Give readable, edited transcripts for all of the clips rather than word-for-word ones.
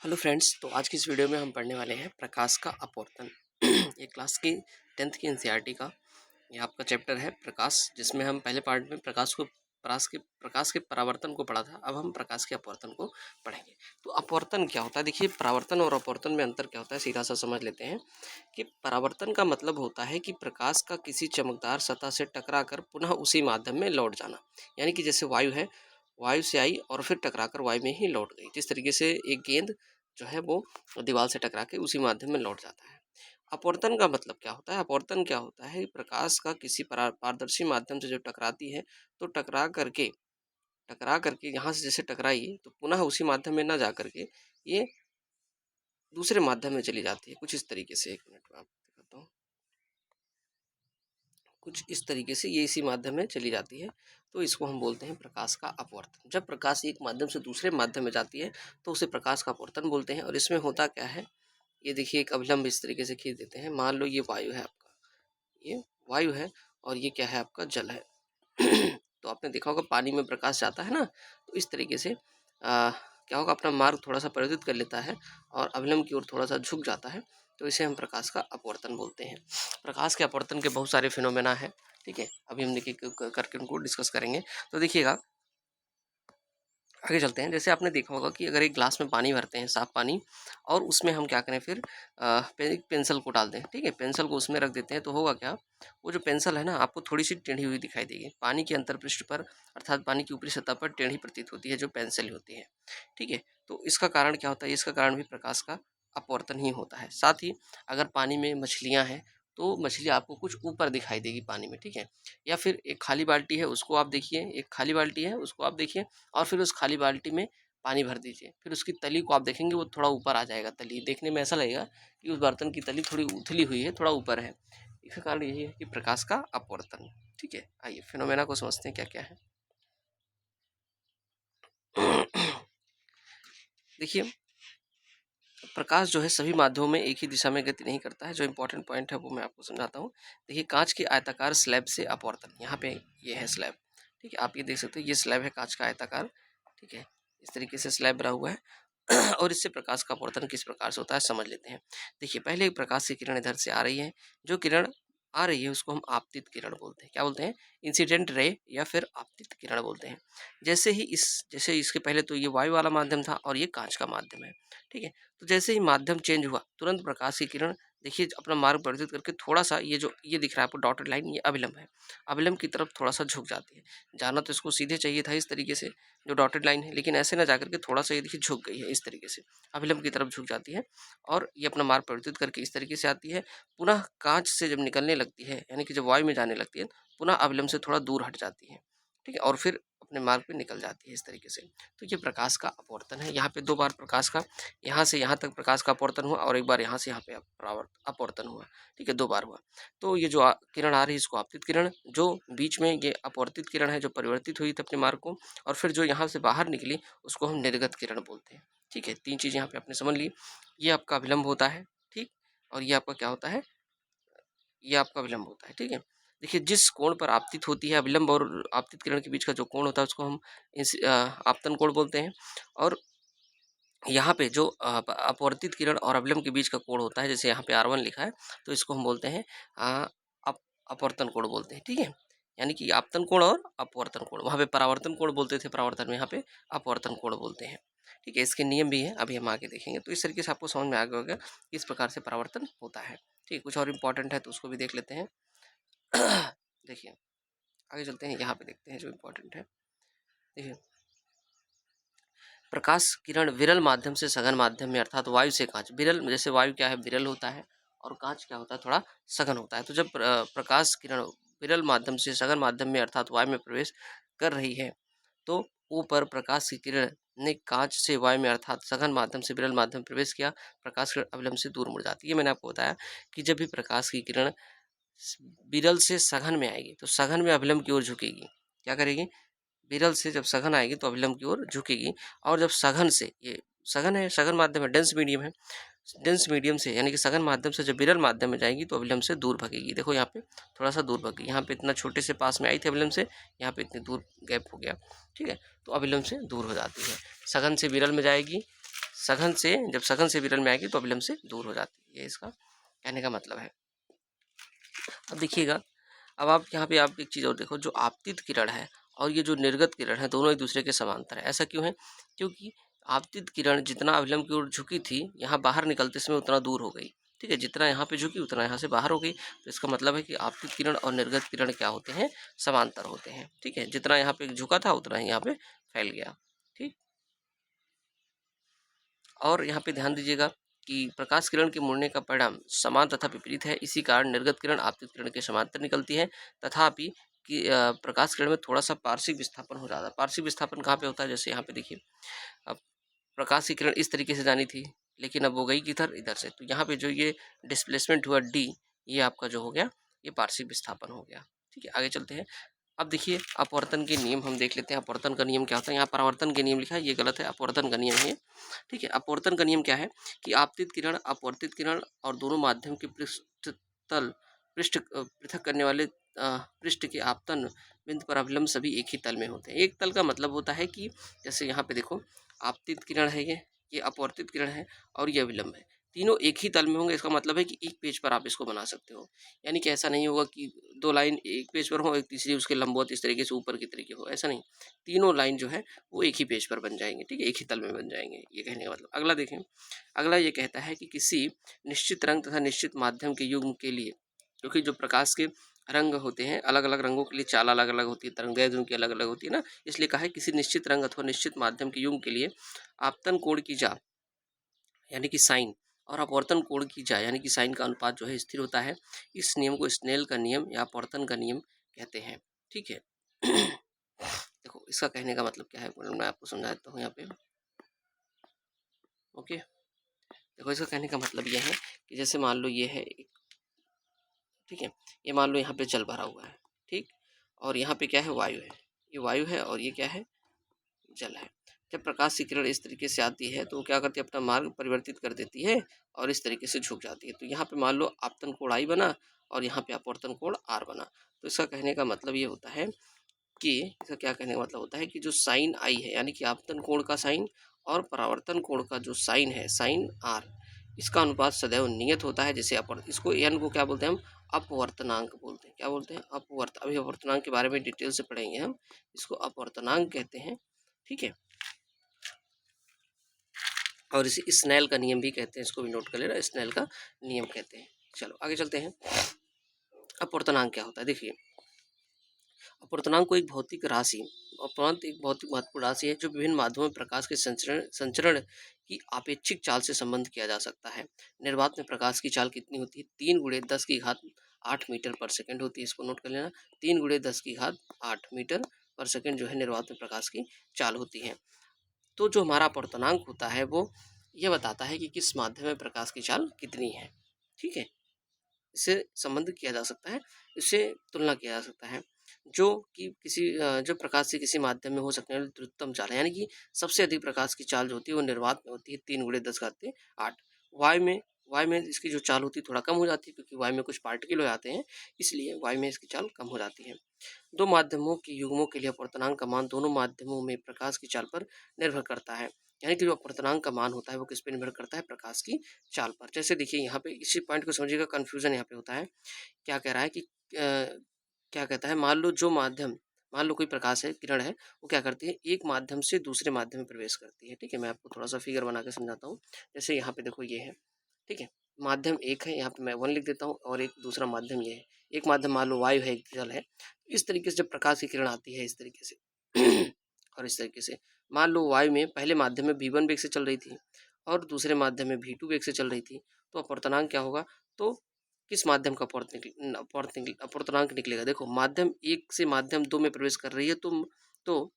Hello friends, तो आज की इस वीडियो में हम पढ़ने वाले हैं प्रकाश का अपवर्तन। ये क्लास की 10th की एनसीईआरटी का ये आपका चैप्टर है प्रकाश, जिसमें हम पहले पार्ट में प्रकाश के परावर्तन को पढ़ा था। अब हम प्रकाश के अपवर्तन को पढ़ेंगे। तो अपवर्तन क्या होता है? देखिए, परावर्तन और अपवर्तन में अंतर क्या होता है, सीधा सा समझ लेते हैं कि परावर्तन का मतलब होता है कि प्रकाश का किसी चमकदार सतह से टकरा कर पुनः उसी माध्यम में लौट जाना। यानी कि जैसे वायु है, वायु से आई और फिर टकराकर वायु में ही लौट गई। जिस तरीके से एक गेंद जो है वो दीवार से टकरा के उसी माध्यम में लौट जाता है। अपवर्तन का मतलब क्या होता है? अपवर्तन क्या होता है? प्रकाश का किसी पारदर्शी माध्यम से जब टकराती है, तो टकरा करके यहाँ से जैसे टकराई तो पुनः उसी माध्यम में ना जा करके ये दूसरे माध्यम में चली जाती है। कुछ इस तरीके से, एक मिनट में आपको दिखाता हूँ। कुछ इस तरीके से ये इसी माध्यम में चली जाती है, तो इसको हम बोलते हैं प्रकाश का अपवर्तन। जब प्रकाश एक माध्यम से दूसरे माध्यम में जाती है तो उसे प्रकाश का अपवर्तन बोलते हैं। और इसमें होता क्या है, ये देखिए एक अभिलंब इस तरीके से खींच देते हैं। मान लो ये वायु है आपका, ये वायु है और ये क्या है आपका, जल है। तो आपने देखा होगा पानी में प्रकाश जाता है ना, तो इस तरीके से क्या होगा, अपना मार्ग थोड़ा सा परिवर्तित कर लेता है और अवलंब की ओर थोड़ा सा झुक जाता है। तो इसे हम प्रकाश का अपवर्तन बोलते हैं। प्रकाश के अपवर्तन के बहुत सारे फिनोमेना है, ठीक है। अभी हम देखिए करके उनको डिस्कस करेंगे। तो देखिएगा, आगे चलते हैं। जैसे आपने देखा होगा कि अगर एक ग्लास में पानी भरते हैं, साफ पानी, और उसमें हम क्या करें फिर पेंसिल को डाल दें, ठीक है। पेंसिल को उसमें रख देते हैं तो होगा क्या, वो जो पेंसिल है ना, आपको थोड़ी सी टेढ़ी हुई दिखाई देगी। पानी के अंतरपृष्ठ पर अर्थात पानी की ऊपरी सतह पर टेढ़ी प्रतीत होती है जो पेंसिल होती है, ठीक है। तो इसका कारण क्या होता है? इसका कारण भी प्रकाश का अपवर्तन ही होता है। साथ ही अगर पानी में मछलियाँ हैं तो मछली आपको कुछ ऊपर दिखाई देगी पानी में, ठीक है। या फिर एक खाली बाल्टी है, उसको आप देखिए, एक खाली बाल्टी है उसको आप देखिए, और फिर उस खाली बाल्टी में पानी भर दीजिए। फिर उसकी तली को आप देखेंगे, वो थोड़ा ऊपर आ जाएगा। तली देखने में ऐसा लगेगा कि उस बर्तन की तली थोड़ी उथली हुई है, थोड़ा ऊपर है। इसका कारण यही है कि प्रकाश का अपवर्तन, ठीक है। आइए फिनोमेना को समझते हैं क्या क्या है। देखिए, प्रकाश जो है सभी माध्यमों में एक ही दिशा में गति नहीं करता है। जो इंपॉर्टेंट पॉइंट है वो मैं आपको समझाता हूँ। देखिए, कांच के आयताकार स्लैब से अपवर्तन, यहाँ पे ये है स्लैब, ठीक है। आप ये देख सकते हो, ये स्लैब है कांच का आयताकार, ठीक है। इस तरीके से स्लैब बना हुआ है। और इससे प्रकाश का अपवर्तन किस प्रकार से होता है समझ लेते हैं। देखिए, पहले एक प्रकाश की किरण इधर से आ रही है। जो किरण आ रही है उसको हम आपतित किरण बोलते हैं। क्या बोलते हैं? इंसिडेंट रे या फिर आपतित किरण बोलते हैं। जैसे इसके पहले तो ये वायु वाला माध्यम था और ये कांच का माध्यम है, ठीक है। तो जैसे ही माध्यम चेंज हुआ, तुरंत प्रकाश की किरण देखिए अपना मार्ग परिवर्तित करके थोड़ा सा, ये जो ये दिख रहा है आपको डॉटेड लाइन, ये अभिलंब है। अभिलंब की तरफ थोड़ा सा झुक जाती है। जाना तो इसको सीधे चाहिए था इस तरीके से, जो डॉटेड लाइन है, लेकिन ऐसे ना जाकर के थोड़ा सा ये देखिए झुक गई है इस तरीके से, अभिलंब की तरफ झुक जाती है। और ये अपना मार्ग परिवर्तित करके इस तरीके से आती है। पुनः कांच से जब निकलने लगती है, यानी कि जब वायु में जाने लगती है, पुनः अभिलंब से थोड़ा दूर हट जाती है, ठीक है। और फिर अपने मार्ग पे निकल जाती है इस तरीके से। तो ये प्रकाश का अपवर्तन है। यहाँ पे दो बार प्रकाश का, यहाँ से यहाँ तक प्रकाश का अपवर्तन हुआ और एक बार यहाँ से यहाँ पे अपवर्तन हुआ, ठीक है। दो बार हुआ। तो ये जो किरण आ रही है इसको आपतित किरण, जो बीच में ये अपवर्तित किरण है जो परिवर्तित हुई थी अपने मार्ग को, और फिर जो यहाँ से बाहर निकली उसको हम निर्गत किरण बोलते हैं, ठीक है। तीन चीज़ यहाँ पे आपने समझ ली। ये आपका अभिलंब होता है, ठीक। और ये आपका क्या होता है? ये आपका विलंब होता है, ठीक है। देखिए, जिस कोण पर आपतित होती है, अभिलंब और आपतित किरण के बीच का जो कोण होता है उसको हम आपतन कोण बोलते हैं। और यहाँ पे जो अपवर्तित किरण और अभिलंब के बीच का कोण होता है, जैसे यहाँ पे R1 लिखा है, तो इसको हम बोलते हैं अपवर्तन कोण बोलते हैं, ठीक है। यानी कि आपतन कोण और अपवर्तन कोण, वहाँ पे परावर्तन कोण बोलते थे परावर्तन में, यहाँ पे अपवर्तन कोण बोलते हैं, ठीक है। इसके नियम भी हैं, अभी हम आगे देखेंगे। तो इस तरीके से आपको समझ में आ गया होगा किस प्रकार से परावर्तन होता है, ठीक है। कुछ और इम्पोर्टेंट है तो उसको भी देख लेते हैं। देखिए, आगे चलते हैं, यहाँ पे देखते हैं जो इम्पोर्टेंट है। देखिए, प्रकाश किरण विरल माध्यम से सघन माध्यम में अर्थात वायु से कांच, विरल जैसे वायु क्या है, विरल होता है, और कांच क्या होता है, थोड़ा सघन होता है। तो जब प्रकाश किरण विरल माध्यम से सघन माध्यम में अर्थात वायु में प्रवेश कर रही है, तो ऊपर प्रकाश की किरण ने कांच से वायु में अर्थात सघन माध्यम से विरल माध्यम में प्रवेश किया, प्रकाश किरण अविलंब से दूर मुड़ जाती है। मैंने आपको बताया कि जब भी प्रकाश की किरण विरल से सघन में आएगी तो सघन में अभिलंब की ओर झुकेगी। क्या करेगी? विरल से जब सघन आएगी तो अभिलंब की ओर झुकेगी। और जब सघन से, ये सघन है, सघन माध्यम है, डेंस मीडियम है, डेंस मीडियम से यानी कि सघन माध्यम से जब विरल माध्यम में जाएगी तो अभिलंब से दूर भगेगी। देखो यहाँ पे थोड़ा सा दूर भगी, यहाँ पे इतना छोटे से पास में आई थी अभिलंब से, यहाँ पे इतनी दूर गैप हो गया, ठीक है। तो अभिलंब से दूर हो जाती है। सघन से विरल में जाएगी, सघन से, जब सघन से विरल में आएगी तो अविलंब से दूर हो जाती है, ये इसका कहने का मतलब है। अब देखिएगा, अब आप यहाँ पे आप एक चीज़ और देखो, जो आपतित किरण है और ये जो निर्गत किरण है, दोनों एक दूसरे के समांतर है। ऐसा क्यों है? क्योंकि आपतित किरण जितना अविलंब की ओर झुकी थी, यहाँ बाहर निकलते समय उतना दूर हो गई। ठीक है, जितना यहाँ पे झुकी उतना यहाँ से बाहर हो गई। तो इसका मतलब है कि आपतित किरण और निर्गत किरण क्या होते हैं? समांतर होते हैं। ठीक है, जितना यहाँ पे झुका था उतना ही यहाँ पे फैल गया। ठीक, और यहाँ पे ध्यान दीजिएगा कि प्रकाश किरण के मुड़ने का परिणाम समान तथा विपरीत है। इसी कारण निर्गत किरण आपतित किरण के समांतर निकलती है। तथापि कि प्रकाश किरण में थोड़ा सा पार्श्विक विस्थापन हो जाता है। पार्श्विक विस्थापन कहाँ पे होता है? जैसे यहाँ पे देखिए, अब प्रकाश की किरण इस तरीके से जानी थी, लेकिन अब वो गई किधर? इधर से। तो यहाँ पे जो ये डिस्प्लेसमेंट हुआ डी, ये आपका जो हो गया, ये पार्श्विक विस्थापन हो गया। ठीक है, आगे चलते हैं। अब देखिए, अपवर्तन के नियम हम देख लेते हैं। अपवर्तन का नियम क्या होता है? यहाँ परावर्तन के नियम लिखा है, ये गलत है, अपवर्तन का नियम है। ठीक है, अपवर्तन का नियम क्या है कि आपतित किरण, अपवर्तित किरण और दोनों माध्यम के पृष्ठ तल, पृथक करने वाले पृष्ठ के आपतन बिंदु पर अविलंब सभी एक ही तल में होते हैं। एक तल का मतलब होता है कि जैसे यहाँ पे देखो, आपतित किरण है, ये अपवर्तित किरण है और ये अविलंब है, तीनों एक ही तल में होंगे। इसका मतलब है कि एक पेज पर आप इसको बना सकते हो। यानी कि ऐसा नहीं होगा कि दो लाइन एक पेज पर हो, एक तीसरी उसके लंबवत इस तरीके से ऊपर की तरीके हो, ऐसा नहीं। तीनों लाइन जो है वो एक ही पेज पर बन जाएंगे। ठीक है, एक ही तल में बन जाएंगे, ये कहने का मतलब। अगला देखें, अगला ये कहता है कि किसी निश्चित रंग तथा निश्चित माध्यम के युग्म के लिए, क्योंकि जो प्रकाश के रंग होते हैं, अलग अलग रंगों के लिए चाल अलग अलग होती है, तरंगदैर्घ्य उनकी अलग अलग होती है ना, इसलिए कहा है किसी निश्चित रंग अथवा निश्चित माध्यम के युग्म के लिए आपतन कोण की जा, यानी कि साइन, और अपवर्तन कोण की जा, यानी कि साइन का अनुपात जो है स्थिर होता है। इस नियम को स्नेल का नियम या अपवर्तन का नियम कहते हैं। ठीक है। देखो, इसका कहने का मतलब क्या है, मैं आपको समझा देता हूँ यहाँ पे। ओके, देखो, इसका कहने का मतलब ये है कि जैसे मान लो ये है एक, ठीक है, ये मान लो यहाँ पे जल भरा हुआ है, ठीक, और यहाँ पे क्या है? वायु है। ये वायु है और ये क्या है? जल है। जब प्रकाश की किरण इस तरीके से आती है तो वो क्या करती है? अपना मार्ग परिवर्तित कर देती है और इस तरीके से झुक जाती है। तो यहाँ पे मान लो आपतन कोण आई बना और यहाँ पे अपवर्तन कोण आर बना। तो इसका कहने का मतलब ये होता है कि, इसका क्या कहने का मतलब होता है कि जो साइन आई है, यानी कि आपतन कोण का साइन और परावर्तन कोण का जो साइन है, साइन आर, इसका अनुपात सदैव नियत होता है। जैसे इसको एन को क्या बोलते हैं? हम अपवर्तनांक बोलते हैं। क्या बोलते हैं? अभी अपवर्तनांक के बारे में डिटेल से पढ़ेंगे हम। इसको अपवर्तनांक कहते हैं। ठीक है, और इसे स्नेल का नियम भी कहते हैं, इसको भी नोट कर लेना, स्नेल का नियम कहते हैं। चलो आगे चलते हैं। अपवर्तनांक क्या होता है? देखिए, अपवर्तनांक को एक भौतिक राशि, अपवर्तनांक एक भौतिक महत्वपूर्ण राशि है जो विभिन्न माध्यमों में प्रकाश के संचरण की आपेक्षिक चाल से संबंध किया जा सकता है। निर्वात में प्रकाश की चाल कितनी होती है? 3 × 10⁸ होती है। इसको नोट कर लेना, 3 × 10⁸ जो है निर्वात में प्रकाश की चाल होती है। तो जो हमारा अपवर्तनांक होता है वो ये बताता है कि किस माध्यम में प्रकाश की चाल कितनी है। ठीक है, इससे संबंध किया जा सकता है, इससे तुलना किया जा सकता है। जो कि किसी जो प्रकाश से किसी माध्यम में हो सकने वाली द्रुततम चाल है, यानी कि सबसे अधिक प्रकाश की चाल जो होती है वो निर्वात में होती है, 3 × 10⁸ वायु में इसकी जो चाल होती है थोड़ा कम हो जाती है, क्योंकि वायु में कुछ पार्टिकल हो जाते हैं, इसलिए वायु में इसकी चाल कम हो जाती है। दो माध्यमों के युग्मों के लिए अपवर्तनांक का मान दोनों माध्यमों में प्रकाश की चाल पर निर्भर करता है। यानी कि जो अपवर्तनांक का मान होता है वो किस पे निर्भर करता है? प्रकाश की चाल पर। जैसे देखिए, यहाँ पे इसी पॉइंट को समझिएगा, कंफ्यूजन यहाँ पे होता है। क्या कह रहा है कि क्या कहता है, मान लो कोई प्रकाश है, किरण है, वो क्या करती है? एक माध्यम से दूसरे माध्यम में प्रवेश करती है। ठीक है, मैं आपको थोड़ा सा फिगर बना के समझाता हूँ। जैसे यहाँ पे देखो, ये है, ठीक है, माध्यम एक है, यहाँ पे मैं 1 लिख देता हूँ, और एक दूसरा माध्यम ये है। एक माध्यम मान लो वायु है, एक जल है। इस तरीके से जब प्रकाश की किरण आती है इस तरीके से और इस तरीके से, मान लो वायु में पहले माध्यम में v1 वेग से चल रही थी और दूसरे माध्यम में v2 वेग से चल रही थी, तो अपवर्तनांक क्या होगा? तो किस माध्यम का अपवर्तनांक निकलेगा? देखो, माध्यम एक से माध्यम दो में प्रवेश कर रही है, तो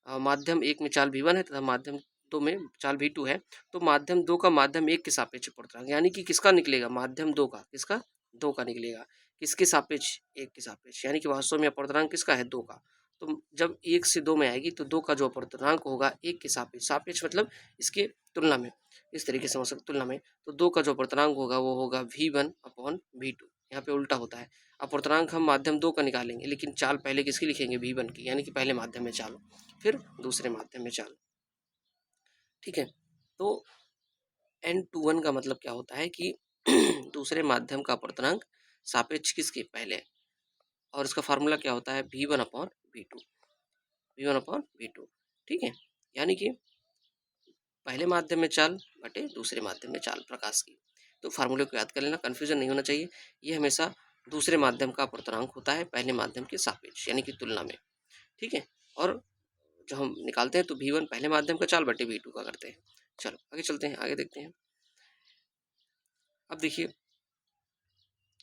माध्यम एक में चाल v1 है तथा माध्यम दो में चाल v2 है, तो माध्यम दो का माध्यम एक के सापेक्ष अपवर्तनांक, यानी कि किसका निकलेगा? माध्यम दो का, किसका? दो का निकलेगा। किसके सापेक्ष? एक के सापेक्ष, यानी कि वास्तव में अपवर्तनांक किसका है? दो का। तो जब एक से दो में आएगी तो दो का जो अपवर्तनांक होगा एक के सापेक्ष, सापेक्ष मतलब इसके तुलना में, इस तरीके से समझ सकते तुलना में, तो दो का जो अपवर्तनांक होगा वो होगा v1/v2। यहाँ पे उल्टा होता है, अपवर्तनांक हम माध्यम दो का निकालेंगे, लेकिन चाल पहले किसकी लिखेंगे? v1 की, यानी कि पहले माध्यम में चाल, फिर दूसरे माध्यम में चाल। ठीक है, तो n/1 का मतलब क्या होता है कि दूसरे माध्यम का अपवर्तनांक सापेक्ष किसके पहले, और इसका फार्मूला क्या होता है v1/v2, v1/v2, ठीक है। यानी कि पहले माध्यम में चाल बटे दूसरे माध्यम में चाल प्रकाश की। तो फार्मूले को याद कर लेना, कन्फ्यूजन नहीं होना चाहिए। ये हमेशा दूसरे माध्यम का अपवर्तनांक होता है पहले माध्यम के सापेक्ष यानी कि तुलना में, ठीक है। और जो हम निकालते हैं तो v1 पहले माध्यम का चाल बटे v2 का करते हैं। चलो आगे चलते हैं, आगे देखते हैं। अब देखिए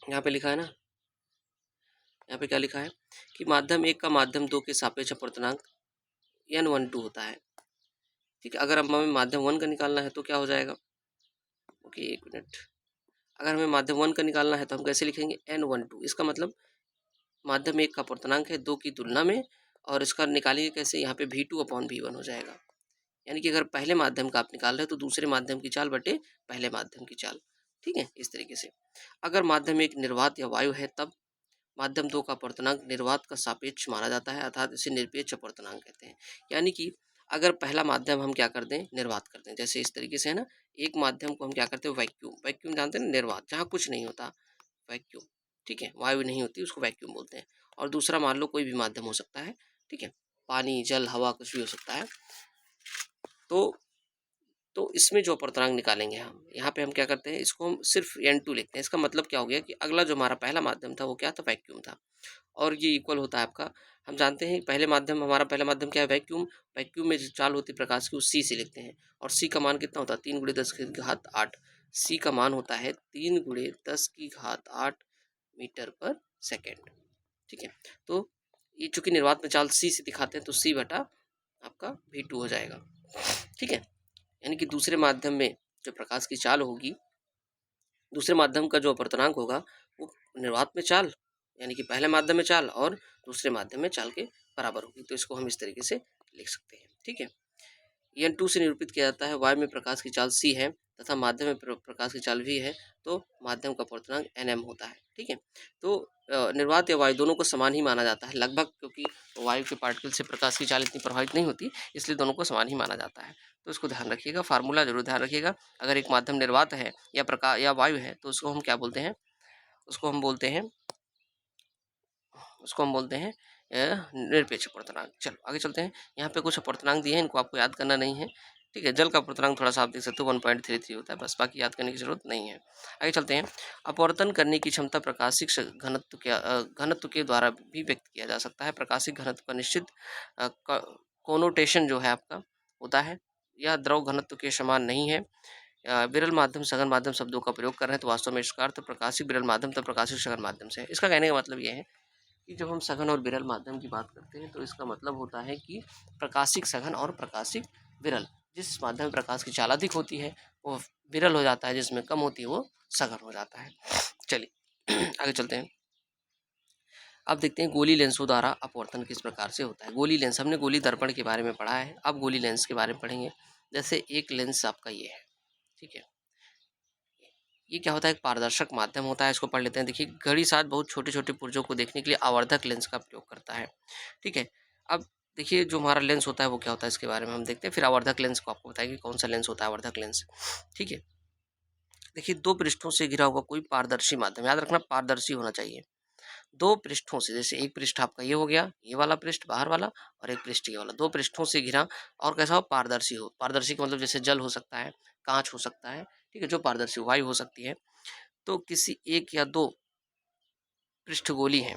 यहाँ पे लिखा है ना, यहाँ पे क्या लिखा है कि माध्यम 1 का माध्यम 2 के सापेक्ष अपवर्तनांक n12 होता है, ठीक है। अगर अब हमें माध्यम 1 का निकालना है तो क्या हो जाएगा, ओके एक मिनट। अगर हमें माध्यम 1 का निकालना है तो हम कैसे लिखेंगे n12, इसका मतलब माध्यम 1 का अपवर्तनांक है 2 की तुलना में, और इसका निकालिए कैसे, यहाँ पे v2/v1 हो जाएगा। यानी कि अगर पहले माध्यम का आप निकाल रहे हो तो दूसरे माध्यम की चाल बटे पहले माध्यम की चाल, ठीक है, इस तरीके से। अगर माध्यम एक निर्वात या वायु है तब माध्यम 2 का अपवर्तनांक निर्वात का सापेक्ष माना जाता है, अर्थात इसे निरपेक्ष अपवर्तनांक कहते हैं। यानी कि अगर पहला माध्यम हम क्या कर दें, निर्वात कर दें, जैसे इस तरीके से है ना, एक माध्यम को हम क्या करते हैं वैक्यूम, वैक्यूम जानते हैं ना, निर्वात जहाँ कुछ नहीं होता, वैक्यूम, ठीक है, वायु नहीं होती उसको वैक्यूम बोलते हैं। और दूसरा मान लो कोई भी माध्यम हो सकता है, ठीक है, पानी जल हवा कुछ भी हो सकता है। तो इसमें जो अपवर्तनांक निकालेंगे हम, यहाँ पे हम क्या करते हैं, इसको हम सिर्फ n2 लिखते हैं। इसका मतलब क्या हो गया कि अगला जो हमारा पहला माध्यम था वो क्या था, वैक्यूम था, और ये इक्वल होता है आपका, हम जानते हैं पहले माध्यम, हमारा पहला माध्यम क्या है वैक्यूम, वैक्यूम में जो चाल होती है प्रकाश की वो c से लिखते हैं, और c का मान कितना होता है 3 × 10⁸ c का मान होता है 3 × 10⁸ मीटर पर सेकेंड, ठीक है। तो ये चूंकि निर्वात में चाल c से दिखाते हैं तो c बटा आपका v2 हो जाएगा, ठीक है। यानी कि दूसरे माध्यम में जो प्रकाश की चाल होगी, दूसरे माध्यम का जो अपवर्तनांक होगा वो निर्वात में चाल यानी कि पहले माध्यम में चाल और दूसरे माध्यम में चाल के बराबर होगी। तो इसको हम इस तरीके से लिख सकते हैं, ठीक है। n2 से निरूपित किया जाता है, वायु में प्रकाश की चाल c है तथा माध्यम में प्रकाश की चाल v है, तो माध्यम का अपवर्तनांक nm होता है, ठीक है। तो निर्वात या वायु दोनों को समान ही माना जाता है लगभग, क्योंकि वायु के पार्टिकल से प्रकाश की चाल इतनी प्रभावित नहीं होती, इसलिए दोनों को समान ही माना जाता है। तो इसको ध्यान रखिएगा, फार्मूला जरूर ध्यान रखिएगा। अगर एक माध्यम निर्वात है या प्रकाश या वायु है तो उसको हम क्या बोलते हैं, उसको हम बोलते हैं उसको हम बोलते हैं निरपेक्ष अपवर्तनांक। चलो आगे चलते हैं। यहाँ पे कुछ अपवर्तनांक दिए हैं, इनको आपको याद करना नहीं है, ठीक है। जल का अपवर्तनांक थोड़ा सा आप देख सकते हो 1.33 होता है, बस, बाकी याद करने की जरूरत नहीं है। आगे चलते हैं। अपवर्तन करने की क्षमता प्रकाशिक घनत्व के द्वारा भी व्यक्त किया जा सकता है। प्रकाशिक घनत्व का निश्चित कोनोटेशन जो है आपका होता है, यह द्रव घनत्व के समान नहीं है। विरल माध्यम सघन माध्यम शब्दों का प्रयोग कर रहे हैं तो वास्तव में इसका अर्थ प्रकाशिक विरल माध्यम तथा प्रकाशिक सघन माध्यम से है। इसका कहने का मतलब यह है कि जब हम सघन और विरल माध्यम की बात करते हैं तो इसका मतलब होता है कि प्रकाशिक सघन और प्रकाशिक विरल, जिस माध्यम में प्रकाश की चाल अधिक होती है वो विरल हो जाता है, जिसमें कम होती है वो सघन हो जाता है। चलिए आगे चलते हैं। अब देखते हैं गोली लेंसों द्वारा अपवर्तन किस प्रकार से होता है। गोली लेंस, हमने गोली दर्पण के बारे में पढ़ा है, अब गोली लेंस के बारे में पढ़ेंगे। जैसे एक लेंस आपका ये है, ठीक है, ये क्या होता है, एक पारदर्शक माध्यम होता है, इसको पढ़ लेते हैं। देखिए घड़ी साथ बहुत छोटे छोटे पुर्जों को देखने के लिए आवर्धक लेंस का प्रयोग करता है, ठीक है। अब देखिए जो हमारा लेंस होता है वो क्या होता है, इसके बारे में हम देखते हैं, फिर आवर्धक लेंस को आपको बताएंगे कौन सा लेंस होता है आवर्धक लेंस, ठीक है। देखिए दो पृष्ठों से घिरा हुआ कोई पारदर्शी माध्यम, याद रखना पारदर्शी होना चाहिए। दो पृष्ठों से, जैसे एक पृष्ठ आपका ये हो गया, ये वाला पृष्ठ बाहर वाला, और एक पृष्ठ ये वाला, दो पृष्ठों से घिरा, और कैसा हो, पारदर्शी हो। पारदर्शी का मतलब जैसे जल हो सकता है, कांच हो सकता है, ठीक है, जो पारदर्शी, वायु हो सकती है। तो किसी एक या दो पृष्ठगोली है,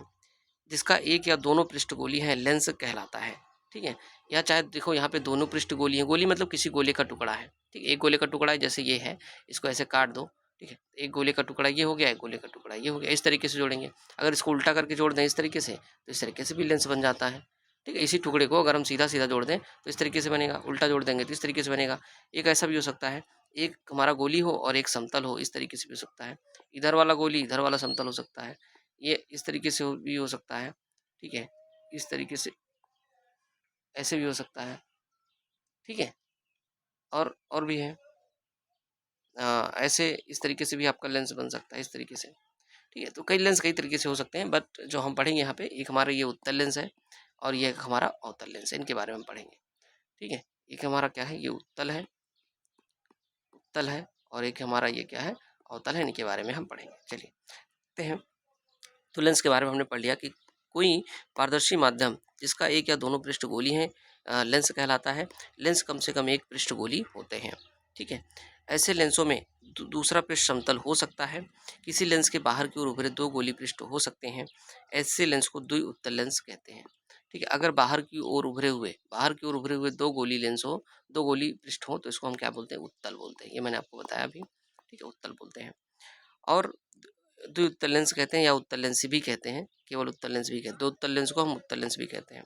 जिसका एक या दोनों पृष्ठगोली है लेंस कहलाता है, ठीक है। या चाहे देखो यहाँ पे दोनों पृष्ठगोली है, गोली मतलब किसी गोले का टुकड़ा है, ठीक है, एक गोले का टुकड़ा है जैसे ये है, इसको ऐसे काट दो, ठीक है, एक गोले का टुकड़ा ये हो गया, एक गोले का टुकड़ा ये हो गया, इस तरीके से जोड़ेंगे। अगर इसको उल्टा करके जोड़ दें इस तरीके से तो इस तरीके से भी लेंस बन जाता है, ठीक है। इसी टुकड़े को अगर हम सीधा सीधा जोड़ दें तो इस तरीके से बनेगा, उल्टा जोड़ देंगे तो इस तरीके से बनेगा। एक ऐसा भी हो सकता है, एक हमारा गोली हो और एक समतल हो, इस तरीके से भी हो सकता है। इधर वाला गोली इधर वाला समतल हो सकता है, ये इस तरीके से भी हो सकता है, ठीक है, इस तरीके से ऐसे भी हो सकता है, ठीक है। और भी है, ऐसे इस तरीके से भी आपका लेंस बन सकता है, इस तरीके से, ठीक है। तो कई लेंस कई तरीके से हो सकते हैं, बट जो हम पढ़ेंगे यहाँ पे, एक हमारा ये उत्तल लेंस है और ये एक हमारा अवतल लेंस है, इनके बारे में हम पढ़ेंगे, ठीक है। एक हमारा क्या है, ये उत्तल है और एक हमारा ये क्या है, अवतल है, इनके बारे में हम पढ़ेंगे। चलिए देखते हैं। तो लेंस के बारे में हमने पढ़ लिया कि कोई पारदर्शी माध्यम जिसका एक या दोनों पृष्ठ गोली हैं लेंस कहलाता है। लेंस कम से कम एक पृष्ठ गोली होते हैं, ठीक है। ऐसे लेंसों में दूसरा पृष्ठ समतल हो सकता है। किसी लेंस के बाहर की ओर उभरे दो गोली पृष्ठ हो सकते हैं। ऐसे लेंस को द्विउत्तल लेंस कहते हैं, ठीक है। अगर बाहर की ओर उभरे हुए दो गोली लेंस हो, दो गोली पृष्ठ हो, तो इसको हम क्या बोलते हैं, उत्तल बोलते हैं। ये मैंने आपको बताया अभी, ठीक है, उत्तल बोलते हैं। और द्विउत्तल लेंस कहते हैं या उत्तल लेंस भी कहते हैं, केवल उत्तल लेंस भी कहते हैं। दो उत्तल लेंस को हम उत्तल लेंस भी कहते हैं,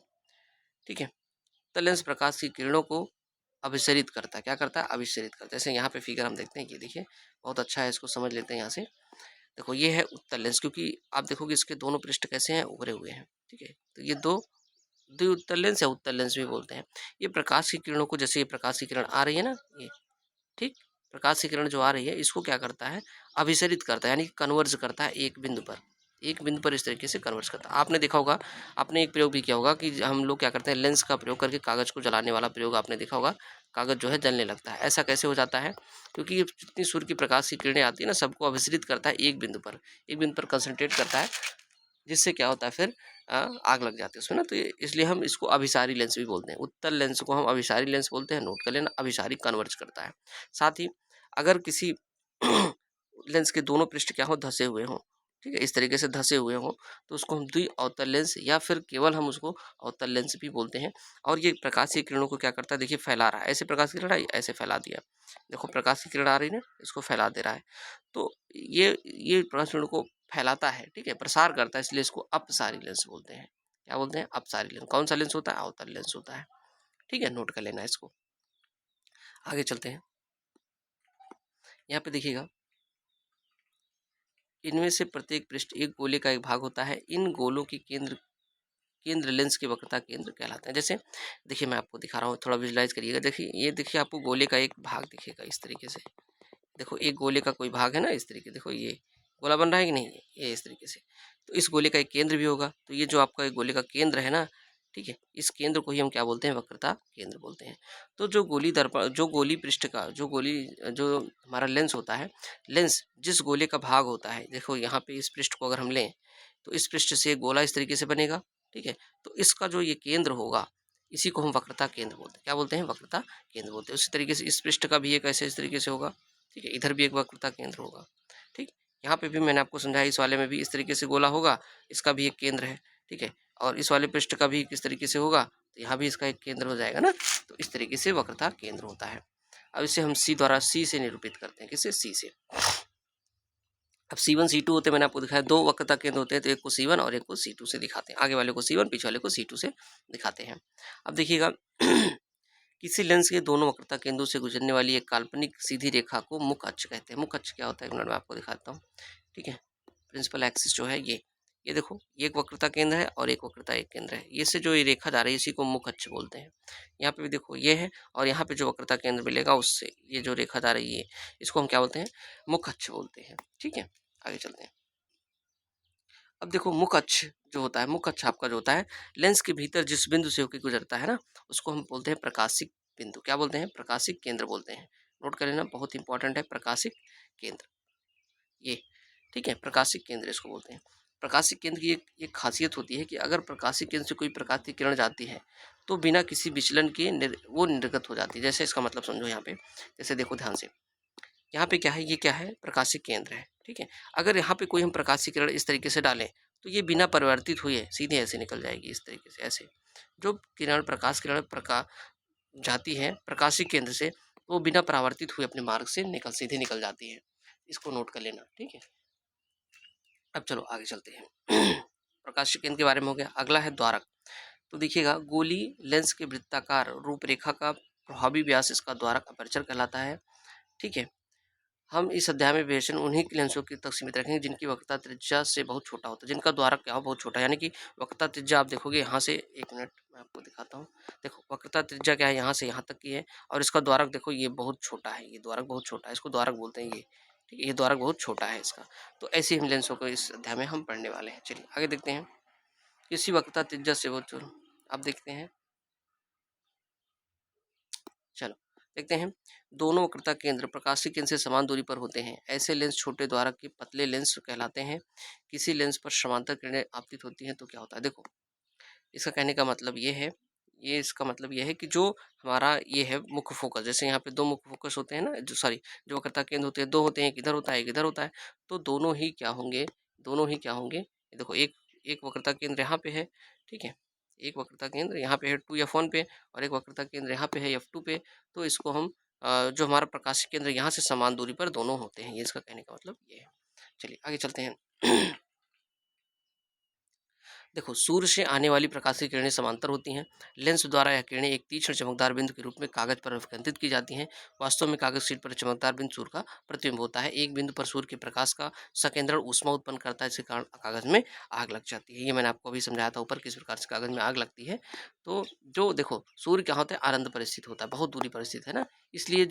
ठीक है। उत्तल लेंस प्रकाश की किरणों को अभिसरित करता है। क्या करता है, अभिसरित करता है। जैसे यहाँ पे फिगर हम देखते हैं, ये देखिए बहुत अच्छा है, इसको समझ लेते हैं। यहाँ से देखो ये है उत्तल लेंस, क्योंकि आप देखोगे इसके दोनों पृष्ठ कैसे हैं, उभरे हुए हैं, ठीक है। तो ये दो द्विउत्तल लेंस या उत्तल लेंस भी बोलते हैं। ये प्रकाश की किरणों को, जैसे ये प्रकाश की किरण आ रही है ना, ये ठीक, प्रकाश की किरण जो आ रही है इसको क्या करता है, अभिसरित करता है, यानी कन्वर्ज करता है एक बिंदु पर। एक बिंदु पर इस तरीके से कन्वर्ज करता है। आपने देखा होगा, आपने एक प्रयोग भी किया होगा कि हम लोग क्या करते हैं, लेंस का प्रयोग करके कागज को जलाने वाला प्रयोग आपने देखा होगा। कागज जो है जलने लगता है। ऐसा कैसे हो जाता है, क्योंकि ये जितनी सूर्य की प्रकाश की किरणें आती है ना, सबको अभिसरित करता है एक बिंदु पर, एक बिंदु पर कंसंट्रेट करता है, जिससे क्या होता है फिर आग लग जाती है उसमें ना। तो इसलिए हम इसको अभिसारी लेंस भी बोलते हैं। उत्तल लेंस को हम अभिसारी लेंस बोलते हैं। नोट कर लेना, अभिसारी कन्वर्ज करता है। साथ ही अगर किसी लेंस के दोनों पृष्ठ क्या हो, धसे हुए हों, ठीक है, इस तरीके से धसे हुए हों, तो उसको हम द्वि अवतल लेंस या फिर केवल हम उसको अवतल लेंस भी बोलते हैं। और ये प्रकाश की किरणों को क्या करता है, देखिए फैला रहा है। ऐसे प्रकाश की किरण आई, ऐसे फैला दिया, देखो प्रकाश की किरण आ रही है ना, इसको फैला दे रहा है। तो ये प्रकाश की किरणों को फैलाता है, ठीक है, प्रसार करता है, इसलिए इसको अपसारी लेंस बोलते हैं। क्या बोलते हैं, अपसारी लेंस। कौन सा लेंस होता है, अवतल लेंस होता है, ठीक है। नोट कर लेना इसको। आगे चलते हैं। यहाँ पे देखिएगा, इनमें से प्रत्येक पृष्ठ एक गोले का एक भाग होता है। इन गोलों की केंद्र केंद्र लेंस के वक्रता केंद्र कहलाते हैं। जैसे देखिए मैं आपको दिखा रहा हूँ, थोड़ा विजुलाइज करिएगा। देखिए ये देखिए, आपको गोले का एक भाग दिखेगा इस तरीके से। देखो एक गोले का कोई भाग है ना, इस तरीके, देखो ये गोला बन रहा है कि नहीं, ये इस तरीके से। तो इस गोले का एक केंद्र भी होगा। तो ये जो आपका एक गोले का केंद्र है ना, ठीक है, इस केंद्र को ही हम क्या बोलते हैं, वक्रता केंद्र बोलते हैं। तो जो गोली दर्पण, जो गोली पृष्ठ का, जो हमारा लेंस होता है, लेंस जिस गोले का भाग होता है, देखो यहाँ पे इस पृष्ठ को अगर हम लें, तो इस पृष्ठ से एक गोला इस तरीके से बनेगा, ठीक है। तो इसका जो ये केंद्र होगा, इसी को हम वक्रता केंद्र बोलते हैं। क्या बोलते हैं, वक्रता केंद्र बोलते हैं। उसी तरीके से इस पृष्ठ का भी एक ऐसे इस तरीके से होगा, ठीक है। इधर भी एक वक्रता केंद्र होगा, ठीक। यहाँ पे भी मैंने आपको समझाया, इस वाले में भी इस तरीके से गोला होगा, इसका भी एक केंद्र है, ठीक है। और इस वाले पृष्ठ का भी किस तरीके से होगा, तो यहाँ भी इसका एक केंद्र हो जाएगा ना। तो इस तरीके से वक्रता केंद्र होता है। अब इसे हम सी द्वारा, सी से निरूपित करते हैं। किससे, सी से। अब C1 C2 होते हैं, मैंने आपको दिखाया, दो वक्रता केंद्र होते हैं, तो एक को C1 और एक को C2 से दिखाते हैं। आगे वाले को C1, पीछे वाले को C2 से दिखाते हैं। अब देखिएगा, किसी लेंस के दोनों वक्रता केंद्रों से गुजरने वाली एक काल्पनिक सीधी रेखा को मुख अक्ष कहते हैं। मुख अक्ष क्या होता है, एक मिनट में आपको दिखाता हूँ, ठीक है। प्रिंसिपल एक्सिस जो है ये देखो, ये एक वक्रता केंद्र है और एक वक्रता एक केंद्र है। ये से जो ये रेखा जा रही है, इसी को मुख अक्ष बोलते हैं। यहाँ पे भी देखो ये है, और यहाँ पे जो वक्रता केंद्र मिलेगा उससे ये जो रेखा जा रही है, इसको हम क्या बोलते हैं, मुख अक्ष बोलते हैं, ठीक है। आगे चलते हैं। अब देखो मुख अक्ष जो होता है, मुख अक्ष आपका जो होता है, लेंस के भीतर जिस बिंदु से होकर गुजरता है ना, उसको हम बोलते हैं प्रकाशिक बिंदु। क्या बोलते हैं, प्रकाशिक केंद्र बोलते हैं। नोट कर लेना, बहुत इंपॉर्टेंट है, प्रकाशिक केंद्र, ये, ठीक है, प्रकाशिक केंद्र इसको बोलते हैं। प्रकाशिक केंद्र की एक खासियत होती है कि अगर प्रकाशिक केंद्र से कोई प्रकाश की किरण जाती है, तो बिना किसी विचलन के वो निर्गत हो जाती है। जैसे इसका मतलब समझो यहाँ पे, जैसे देखो ध्यान से, यहाँ पे क्या है, ये क्या है, प्रकाशिक केंद्र है, ठीक है। अगर यहाँ पे कोई हम प्रकाशिक किरण इस तरीके से डालें, तो ये बिना परिवर्तित हुए सीधे ऐसे निकल जाएगी, इस तरीके से ऐसे। जो किरण, प्रकाश किरण जाती है प्रकाशिक केंद्र से, तो वो बिना परावर्तित हुए अपने मार्ग से सीधे निकल जाती है। इसको नोट कर लेना, ठीक है। अब चलो आगे चलते हैं। प्रकाशिक केंद्र के बारे में हो गया। अगला है द्वारक। तो देखिएगा, गोली लेंस के वृत्ताकार रूपरेखा का प्रभावी व्यास इसका द्वारक अपर्चर कहलाता है, ठीक है। हम इस अध्याय में विवेचन उन्हीं लेंसों की तक सीमित रखेंगे जिनकी वक्रता त्रिज्या से बहुत छोटा होता है, जिनका द्वारक क्या हो, बहुत छोटा है। यानी कि वक्रता त्रिज्या आप देखोगे यहाँ से, एक मिनट मैं आपको दिखाता हूँ। देखो वक्रता त्रिज्या क्या है, यहाँ से यहाँ तक की है, और इसका द्वारक देखो ये बहुत छोटा है, ये द्वारक बहुत छोटा है, इसको द्वारक बोलते हैं ये, ठीक है। ये द्वारक बहुत छोटा है इसका। तो ऐसे हम लेंसों को इस अध्याय में हम पढ़ने वाले हैं। चलिए आगे देखते हैं। किसी वक्रता त्रिज्या से बहुत, अब देखते हैं, चलो देखते हैं, दोनों वक्रता केंद्र प्रकाशीय केंद्र से समान दूरी पर होते हैं, ऐसे लेंस छोटे द्वारक के पतले लेंस कहलाते हैं। किसी लेंस पर समांतर किरणें आपतित होती हैं तो क्या होता है? देखो, इसका कहने का मतलब ये है, ये इसका मतलब ये है कि जो हमारा ये है मुख्य फोकस, जैसे यहाँ पे 2 मुख्य फोकस होते हैं ना, जो सॉरी जो वक्रता केंद्र होते हैं 2 होते हैं, एक इधर होता है, एक इधर होता है, तो दोनों ही क्या होंगे, दोनों ही क्या होंगे, ये देखो एक एक वक्रता केंद्र यहाँ पे है, ठीक है? एक वक्रता केंद्र यहाँ पे है 2F1 पे और एक वक्रता केंद्र यहाँ पे है F2 पे, तो इसको हम जो हमारा प्रकाशीय केंद्र यहाँ से समान दूरी पर दोनों होते हैं, ये इसका कहने का मतलब ये है। चलिए आगे चलते हैं। देखो, सूर्य से आने वाली प्रकाशीय किरणें समांतर होती हैं। लेंस द्वारा यह किरणें एक तीक्ष्ण चमकदार बिंदु के रूप में कागज पर अभिकेंद्रित की जाती हैं। वास्तव में कागज शीट पर चमकदार बिंदु सूर्य का प्रतिबिंब होता है। एक बिंदु पर सूर्य के प्रकाश का संकेंद्रण ऊष्मा उत्पन्न करता है, जिसके कारण कागज में आग लग जाती है। ये मैंने आपको अभी समझाया था ऊपर किस प्रकार से कागज में आग लगती है। तो जो देखो सूर्य क्या होता है, आनंद पर स्थित होता है, बहुत दूरी पर स्थित है ना, इसलिए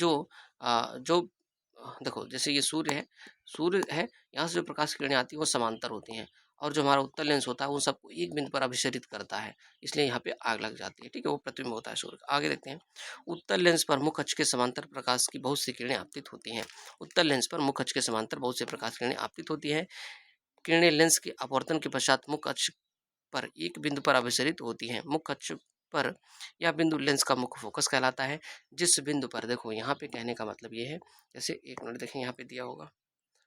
देखो जैसे ये सूर्य है, यहाँ से जो प्रकाश की किरणें आती है वो समांतर होती हैं और जो हमारा उत्तल लेंस होता है उन सबको एक बिंदु पर अभिसरित करता है, इसलिए यहाँ पे आग लग जाती है, ठीक है? वो प्रतिबिंब होता है सूर्य का। आगे देखते हैं, उत्तल लेंस पर मुख्य अक्ष के समांतर प्रकाश की बहुत सी किरणें आपतित होती हैं। उत्तल लेंस पर मुख्य अक्ष के समांतर बहुत से प्रकाश किरणें आपतित होती हैं। किरणें लेंस के अपवर्तन के पश्चात मुख्य अक्ष पर एक बिंदु पर अभिसरित होती हैं। मुख्य अक्ष पर यह बिंदु लेंस का मुख्य फोकस कहलाता है। जिस बिंदु पर, देखो यहाँ पे कहने का मतलब ये है, जैसे एक मिनट देखें यहाँ पे दिया होगा,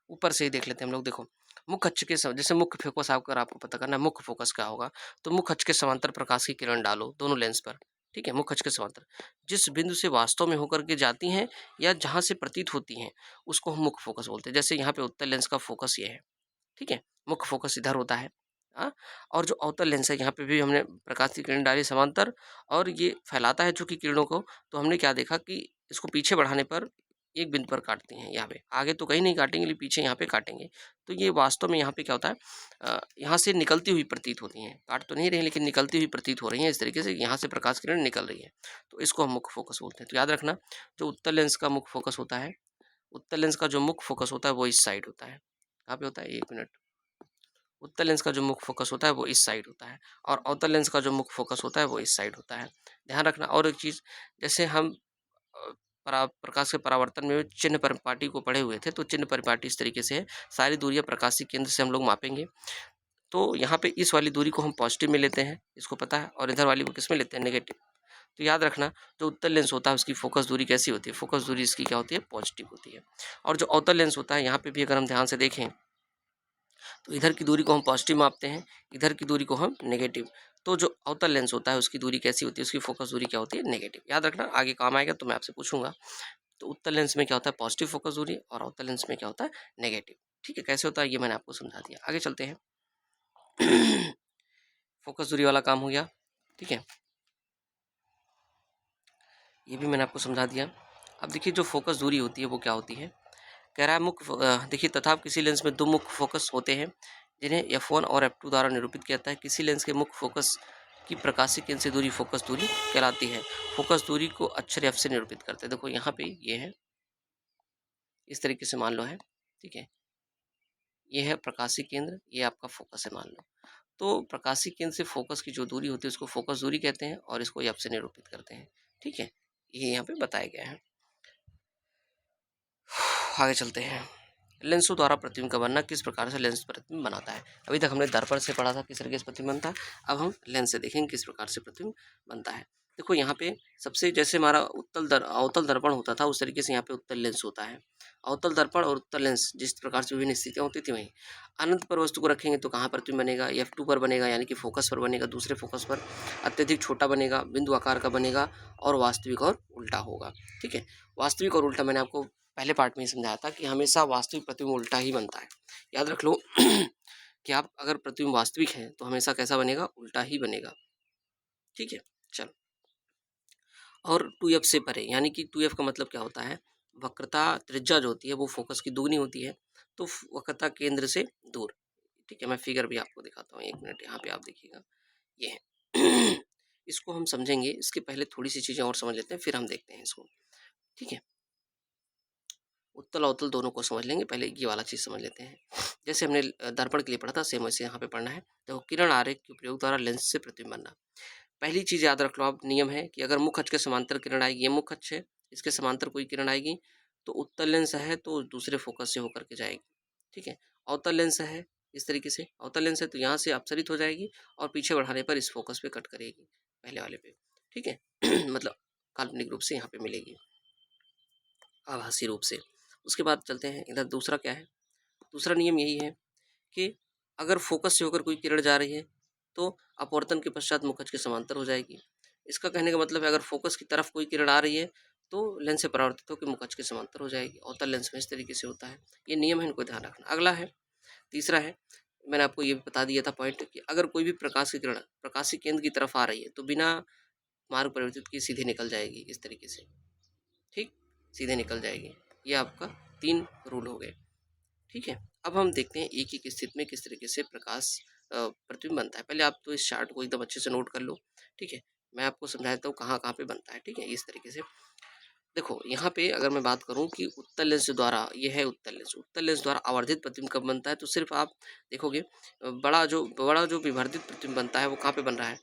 ऊपर से ही देख लेते हैं हम लोग। देखो, मुख्य अक्ष के जैसे मुख्य फोकस अगर आपको पता करना है मुख्य फोकस क्या होगा, तो मुख्य अक्ष के समांतर प्रकाश की किरण डालो दोनों लेंस पर, ठीक है? मुख्य अक्ष के समांतर जिस बिंदु से वास्तव में होकर के जाती हैं या जहां से प्रतीत होती हैं उसको हम मुख्य फोकस बोलते हैं। जैसे यहाँ पे उत्तल लेंस का फोकस ये है, ठीक है? मुख्य फोकस इधर होता है। हाँ, और जो अवतल लेंस है यहाँ पे भी हमने प्रकाश की किरण डाली समांतर और ये फैलाता है चूंकि किरणों को, तो हमने क्या देखा कि इसको पीछे बढ़ाने पर एक बिंदु पर काटती हैं यहाँ पे, आगे तो कहीं नहीं काटेंगे लेकिन पीछे यहाँ पे काटेंगे। तो ये वास्तव में यहाँ पे क्या होता है, यहाँ से निकलती हुई प्रतीत होती हैं, काट तो नहीं रही लेकिन निकलती हुई प्रतीत हो रही हैं, इस तरीके से यहाँ से प्रकाश किरण निकल रही है, तो इसको हम मुख्य फोकस बोलते हैं। तो याद रखना, जो उत्तल लेंस का मुख्य फोकस होता है, उत्तल लेंस का जो मुख्य फोकस होता है वो इस साइड होता है। कहाँ पे होता है, एक मिनट, उत्तल लेंस का जो मुख्य फोकस होता है वो इस साइड होता है और अवतल लेंस का जो मुख्य फोकस होता है वो इस साइड होता है, ध्यान रखना। और एक चीज़, जैसे हम प्रकाश के परावर्तन में चिन्ह परिपाटी को पढ़े हुए थे, तो चिन्ह परिपाटी इस तरीके से है, सारी दूरियां प्रकाशीय केंद्र से हम लोग मापेंगे। तो यहाँ पे इस वाली दूरी को हम पॉजिटिव में लेते हैं, इसको पता है, और इधर वाली को किस में लेते हैं, नेगेटिव। तो याद रखना, जो उत्तल लेंस होता है उसकी फोकस दूरी कैसी होती है, फोकस दूरी इसकी क्या होती है, पॉजिटिव होती है। और जो अवतल लेंस होता है यहाँ पे भी अगर हम ध्यान से देखें तो इधर की दूरी को हम पॉजिटिव मापते हैं, इधर की दूरी को हम नेगेटिव। तो जो अवतल लेंस होता है उसकी दूरी कैसी होती है, उसकी फोकस दूरी क्या होती है, नेगेटिव। याद रखना, आगे काम आएगा तो मैं आपसे पूछूंगा। तो उत्तल लेंस में क्या होता है, पॉजिटिव फोकस दूरी, और अवतल लेंस में क्या होता है, नेगेटिव। ठीक है, कैसे होता है ये मैंने आपको समझा दिया। आगे चलते हैं। फोकस दूरी वाला काम हो गया, ठीक है, ये भी मैंने आपको समझा दिया। अब देखिए, जो फोकस दूरी होती है वो क्या होती है, कह रहा है देखिए, तथा किसी लेंस में दो मुख्य फोकस होते हैं जिन्हें F1 और F2 द्वारा निरूपित किया जाता है। किसी लेंस के मुख्य फोकस की प्रकाशीय केंद्र से दूरी फोकस दूरी कहलाती है। फोकस दूरी को अक्षर F से निरूपित करते हैं। देखो यहाँ पे ये है, इस तरीके से मान लो है, ठीक है, ये है प्रकाशीय केंद्र, ये आपका फोकस है मान लो। तो प्रकाशीय केंद्र से फोकस की जो दूरी होती है उसको फोकस दूरी कहते हैं और इसको F से निरूपित करते हैं, ठीक है, ये यहाँ पे बताया गया है। आगे चलते हैं। लेंसों द्वारा प्रतिबिंब का बनना, किस प्रकार से लेंस प्रतिबिंब बनाता है। अभी तक हमने दर्पण से पढ़ा था किस तरीके से प्रतिबिंब बनता है, अब हम लेंस से देखेंगे किस प्रकार से प्रतिबिंब बनता है। देखो यहाँ पे सबसे, जैसे हमारा अवतल दर्पण होता था उस तरीके से यहाँ पे उत्तल लेंस होता है। अवतल दर्पण और उत्तल लेंस जिस प्रकार से विभिन्न स्थितियाँ होती थी वहीं अनंत पर वस्तु को रखेंगे तो कहाँ प्रतिबिंब बनेगा, F2 पर बनेगा, यानी कि फोकस पर बनेगा, दूसरे फोकस पर अत्यधिक छोटा बनेगा, बिंदु आकार का बनेगा, और वास्तविक और उल्टा होगा। ठीक है, वास्तविक और उल्टा मैंने आपको पहले पार्ट में ही समझाया था कि हमेशा वास्तविक प्रतिबिंब उल्टा ही बनता है। याद रख लो कि आप अगर प्रतिबिंब वास्तविक है तो हमेशा कैसा बनेगा, उल्टा ही बनेगा। ठीक है, चलो। और 2F से परे, यानी कि 2F का मतलब क्या होता है, वक्रता त्रिज्या जो होती है वो फोकस की दुगनी होती है, तो वक्रता केंद्र से दूर। ठीक है, मैं फिगर भी आपको दिखाता हूँ, एक मिनट, यहाँ पे आप देखिएगा, ये है। इसको हम समझेंगे, इसके पहले थोड़ी सी चीज़ें और समझ लेते हैं फिर हम देखते हैं इसको। ठीक है, उत्तल अवतल दोनों को समझ लेंगे, पहले ये वाला चीज़ समझ लेते हैं। जैसे हमने दर्पण के लिए पढ़ा था, सेम वैसे यहाँ पे पढ़ना है। देखो, किरण आरेख के प्रयोग द्वारा लेंस से प्रतिबिंब बनना। पहली चीज़ याद रख लो आप, नियम है कि अगर मुख्य अक्ष के समांतर किरण आएगी, ये मुख्य अक्ष है इसके समांतर कोई किरण आएगी तो उत्तल लेंस है तो दूसरे फोकस से होकर के जाएगी, ठीक है। अवतल लेंस है इस तरीके से, अवतल लेंस है तो यहाँ से अपसरित हो जाएगी और पीछे बढ़ाने पर इस फोकस पे कट करेगी पहले वाले पे, ठीक है। मतलब काल्पनिक रूप से यहाँ पे मिलेगी आभासी रूप से। उसके बाद चलते हैं इधर, दूसरा क्या है, दूसरा नियम यही है कि अगर फोकस से होकर कोई किरण जा रही है तो अपवर्तन के पश्चात मुखज के समांतर हो जाएगी। इसका कहने का मतलब है अगर फोकस की तरफ कोई किरण आ रही है तो लेंस से परावर्तित होकर मुखज के समांतर हो जाएगी। अवतल लेंस में इस तरीके से होता है, ये नियम है, इनको ध्यान रखना। अगला है, तीसरा है, मैंने आपको ये भी बता दिया था पॉइंट कि अगर कोई भी प्रकाश की किरण प्रकाशी केंद्र की तरफ आ रही है तो बिना मार्ग परिवर्तित किए सीधे निकल जाएगी इस तरीके से, ठीक, सीधे निकल जाएगी। ये आपका 3 रूल हो गए, ठीक है। अब हम देखते हैं एक एक स्थिति में किस तरीके से प्रकाश प्रतिबिंब बनता है। पहले आप तो इस चार्ट को एकदम अच्छे से नोट कर लो, ठीक है। मैं आपको समझा देता हूँ कहाँ कहाँ पे बनता है, ठीक है। इस तरीके से देखो, यहाँ पे अगर मैं बात करूँ कि उत्तल लेंस द्वारा, ये है उत्तल लेंस, उत्तल लेंस द्वारा आवर्धित प्रतिबिंब कब बनता है तो सिर्फ आप देखोगे बड़ा जो विवर्धित प्रतिबिंब बनता है वो कहाँ पे बन रहा है,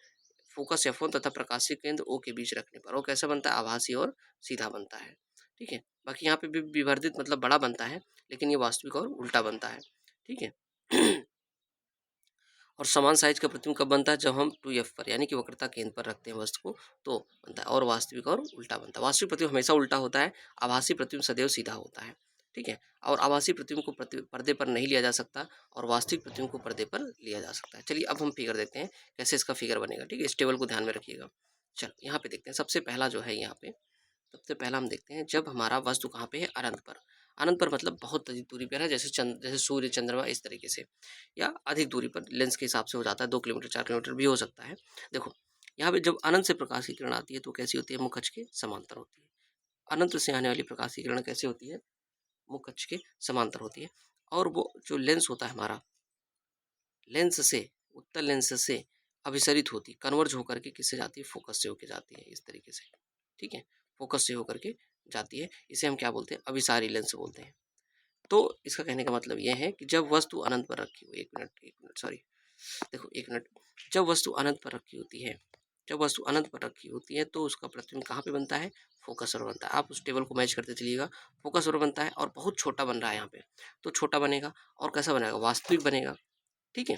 फोकस F1 तथा प्रकाशीय केंद्र O के बीच रखने पर। वो कैसा बनता है, आभासी और सीधा बनता है, ठीक है। बाकी यहाँ पे भी विवर्धित मतलब बड़ा बनता है, लेकिन ये वास्तविक और उल्टा बनता है, ठीक है। और समान साइज का प्रतिबिंब कब बनता है, जब हम 2F पर यानी कि वक्रता केंद्र पर रखते हैं वस्तु को तो बनता है, और वास्तविक और उल्टा बनता है। वास्तविक प्रतिबिंब हमेशा उल्टा होता है, आभासी प्रतिबिंब सदैव सीधा होता है, ठीक है। और आभासी प्रतिबिंब को पर्दे पर नहीं लिया जा सकता और वास्तविक प्रतिबिंब को पर्दे पर लिया जा सकता है। चलिए अब हम फिगर देखते हैं कैसे इसका फिगर बनेगा, ठीक है। इस टेबल को ध्यान में रखिएगा। चलो यहाँ पे देखते हैं, सबसे पहला जो है यहाँ पे, सबसे पहला हम देखते हैं जब हमारा वस्तु कहाँ पे है, अनंत पर। अनंत पर मतलब बहुत अधिक दूरी पर है, जैसे सूर्य, चंद्रमा, इस तरीके से, या अधिक दूरी पर लेंस के हिसाब से हो जाता है, 2 किलोमीटर 4 किलोमीटर भी हो सकता है। देखो यहाँ पे जब अनंत से प्रकाश की किरण आती है तो कैसी होती है, मुखच के समांतर होती है। अनंत से आने वाली प्रकाश की किरण कैसे होती है, मुखच के समांतर होती है। और वो जो लेंस होता है हमारा, लेंस से, उत्तल लेंस से अभिसरित होती, कन्वर्ज होकर के किससे जाती है, फोकस से होकर जाती है इस तरीके से, ठीक है। फोकस से होकर के जाती है, इसे हम क्या बोलते हैं, अभिसारी लेंस बोलते हैं। तो इसका कहने का मतलब यह है कि जब वस्तु अनंत पर रखी हो, एक मिनट सॉरी, देखो एक मिनट, जब वस्तु अनंत पर रखी होती है, जब वस्तु अनंत पर रखी होती है तो उसका प्रतिबिंब कहाँ पे बनता है, फोकस पर बनता है। आप उस टेबल को मैच करते चलिएगा, फोकस पर बनता है और बहुत छोटा बन रहा है यहाँ पे, तो छोटा बनेगा और कैसा बनेगा, वास्तविक बनेगा, ठीक है।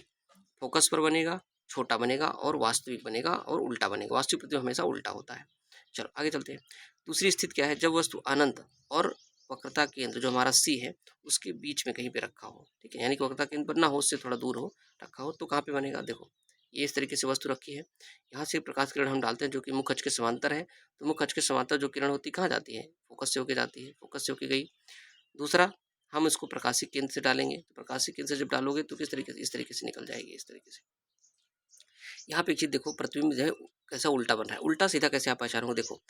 फोकस पर बनेगा, छोटा बनेगा और वास्तविक बनेगा और उल्टा बनेगा। वास्तविक प्रतिबिंब हमेशा उल्टा होता है। चलो आगे चलते हैं। दूसरी स्थिति क्या है, जब वस्तु अनंत और वक्रता केंद्र जो हमारा सी है उसके बीच में कहीं पे रखा हो, ठीक है, यानी कि वक्रता केंद्र पर ना हो, उससे थोड़ा दूर हो, रखा हो, तो कहाँ पे बनेगा, देखो ये इस तरीके से वस्तु रखी है, यहाँ से प्रकाश किरण हम डालते हैं जो कि मुख अक्ष के समांतर है, तो मुख अक्ष के समांतर जो किरण होती है कहाँ जाती है, फोकस से होके जाती है, फोकस से होके गई। दूसरा, हम इसको प्रकाशिक केंद्र से डालेंगे, तो प्रकाशिक केंद्र से जब डालोगे तो किस तरीके से, इस तरीके से निकल जाएगी, इस तरीके से। यहाँ पे एक चीज देखो, प्रतिबिंब जो है कैसा उल्टा बन रहा है, उल्टा सीधा कैसे आप पहचानोगे, देखो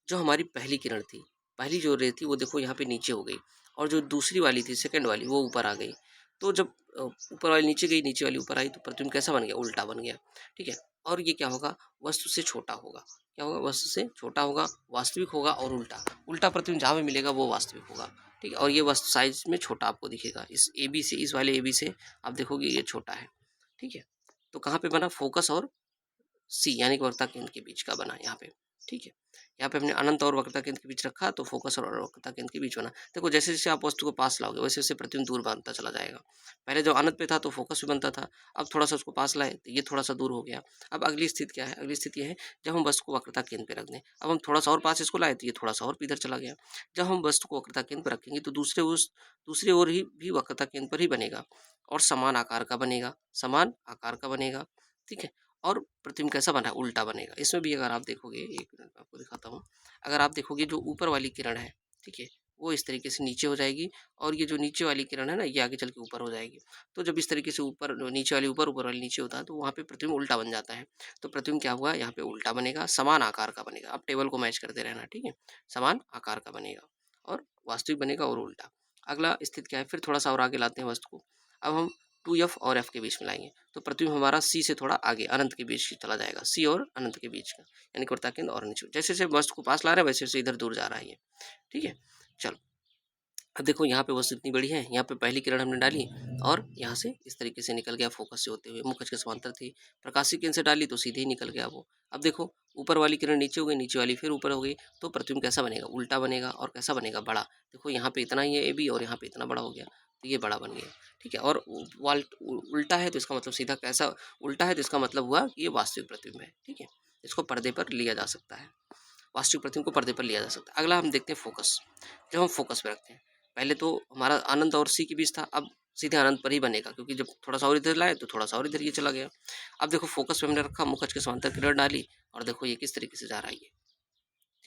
जो हमारी पहली किरण थी, पहली जो रे थी वो देखो यहाँ पे नीचे हो गई, और जो दूसरी वाली थी, सेकंड वाली, वो ऊपर आ गई। तो जब ऊपर वाली नीचे गई, नीचे वाली ऊपर आई, तो प्रतिबिंब कैसा बन गया, उल्टा बन गया, ठीक है। और ये क्या होगा, वस्तु से छोटा होगा, क्या होगा, वस्तु से छोटा होगा, वास्तविक होगा और उल्टा, उल्टा प्रतिबिंब जहाँ पे मिलेगा वो वास्तविक होगा, ठीक है। और ये वस्तु साइज में छोटा आपको दिखेगा, इस ए बी से, इस वाले ए बी से आप देखोगे ये छोटा है, ठीक है। तो कहाँ पे बना, फोकस और सी यानी कि वक्रता केंद्र के बीच का बना यहाँ पे, ठीक है। यहाँ पे हमने अनंत और वक्रता केंद्र के बीच रखा तो फोकस और वक्रता केंद्र के बीच बना। देखो जैसे जैसे आप वस्तु को पास लाओगे वैसे वैसे प्रतिबिंब दूर बनता चला जाएगा। पहले जब अनंत पे था तो फोकस भी बनता था, अब थोड़ा सा उसको पास लाए तो ये थोड़ा सा दूर हो गया। अब अगली स्थिति क्या है, अगली स्थिति है जब हम वस्तु को वक्रता केंद्र पे रख दें, अब हम थोड़ा सा और पास इसको लाए तो ये थोड़ा सा और इधर चला गया। जब हम वस्तु को वक्रता केंद्र पर रखेंगे तो दूसरे ओर ही भी वक्रता केंद्र पर ही बनेगा और समान आकार का बनेगा, समान आकार का बनेगा, ठीक है। और प्रतिबिंब कैसा बना है, उल्टा बनेगा। इसमें भी अगर आप देखोगे, एक मिनट में आपको दिखाता हूँ, अगर आप देखोगे जो ऊपर वाली किरण है, ठीक है, वो इस तरीके से नीचे हो जाएगी और ये जो नीचे वाली किरण है ना, ये आगे चल के ऊपर हो जाएगी। तो जब इस तरीके से ऊपर नीचे वाली ऊपर, ऊपर वाली नीचे होता है तो वहाँ पे प्रतिबिंब उल्टा बन जाता है। तो प्रतिबिंब क्या हुआ, यहाँ पे उल्टा बनेगा, समान आकार का बनेगा। आप टेबल को मैच करते रहना, ठीक है, समान आकार का बनेगा और वास्तविक बनेगा और उल्टा। अगला स्थिति क्या है, फिर थोड़ा सा और आगे लाते हैं वस्तु को। अब हम 2F और F के बीच में लाएंगे तो प्रतिबिंब हमारा सी से थोड़ा आगे अनंत के बीच चला जाएगा, सी और अनंत के बीच का, यानी वक्रता केंद्र और नीचे। जैसे जैसे वस्तु को पास ला रहे हैं वैसे वैसे इधर दूर जा रहा है ये, ठीक है। चलो अब देखो यहाँ पे वस्तु इतनी बड़ी है, यहाँ पे पहली किरण हमने डाली और यहाँ से इस तरीके से निकल गया फोकस से होते हुए, मुख अक्ष के समांतर थी। प्रकाशीय किरण से डाली तो सीधे ही निकल गया वो। अब देखो ऊपर वाली किरण नीचे हो गई, नीचे वाली फिर ऊपर हो गई, तो प्रतिबिंब कैसा बनेगा? उल्टा बनेगा। और कैसा बनेगा? बड़ा। देखो यहाँ पे इतना ही है AB और यहाँ पे इतना बड़ा हो गया, तो ये बड़ा बन गया। ठीक है, और उल्टा है तो इसका मतलब सीधा कैसा उल्टा है, तो इसका मतलब हुआ कि ये वास्तविक प्रतिबिंब है। ठीक है, इसको पर्दे पर लिया जा सकता है, वास्तविक प्रतिबिंब को पर्दे पर लिया जा सकता है। अगला हम देखते हैं फोकस। जब हम फोकस पे रखते हैं, पहले तो हमारा अनंत और C के बीच था, अब सीधे अनंत पर ही बनेगा, क्योंकि जब थोड़ा सा और इधर लाए तो थोड़ा सा और इधर ये चला गया। अब देखो फोकस पे हमने रखा, मुख अक्ष के समांतर किरण डाली और देखो ये किस तरीके से जा रहा है ये।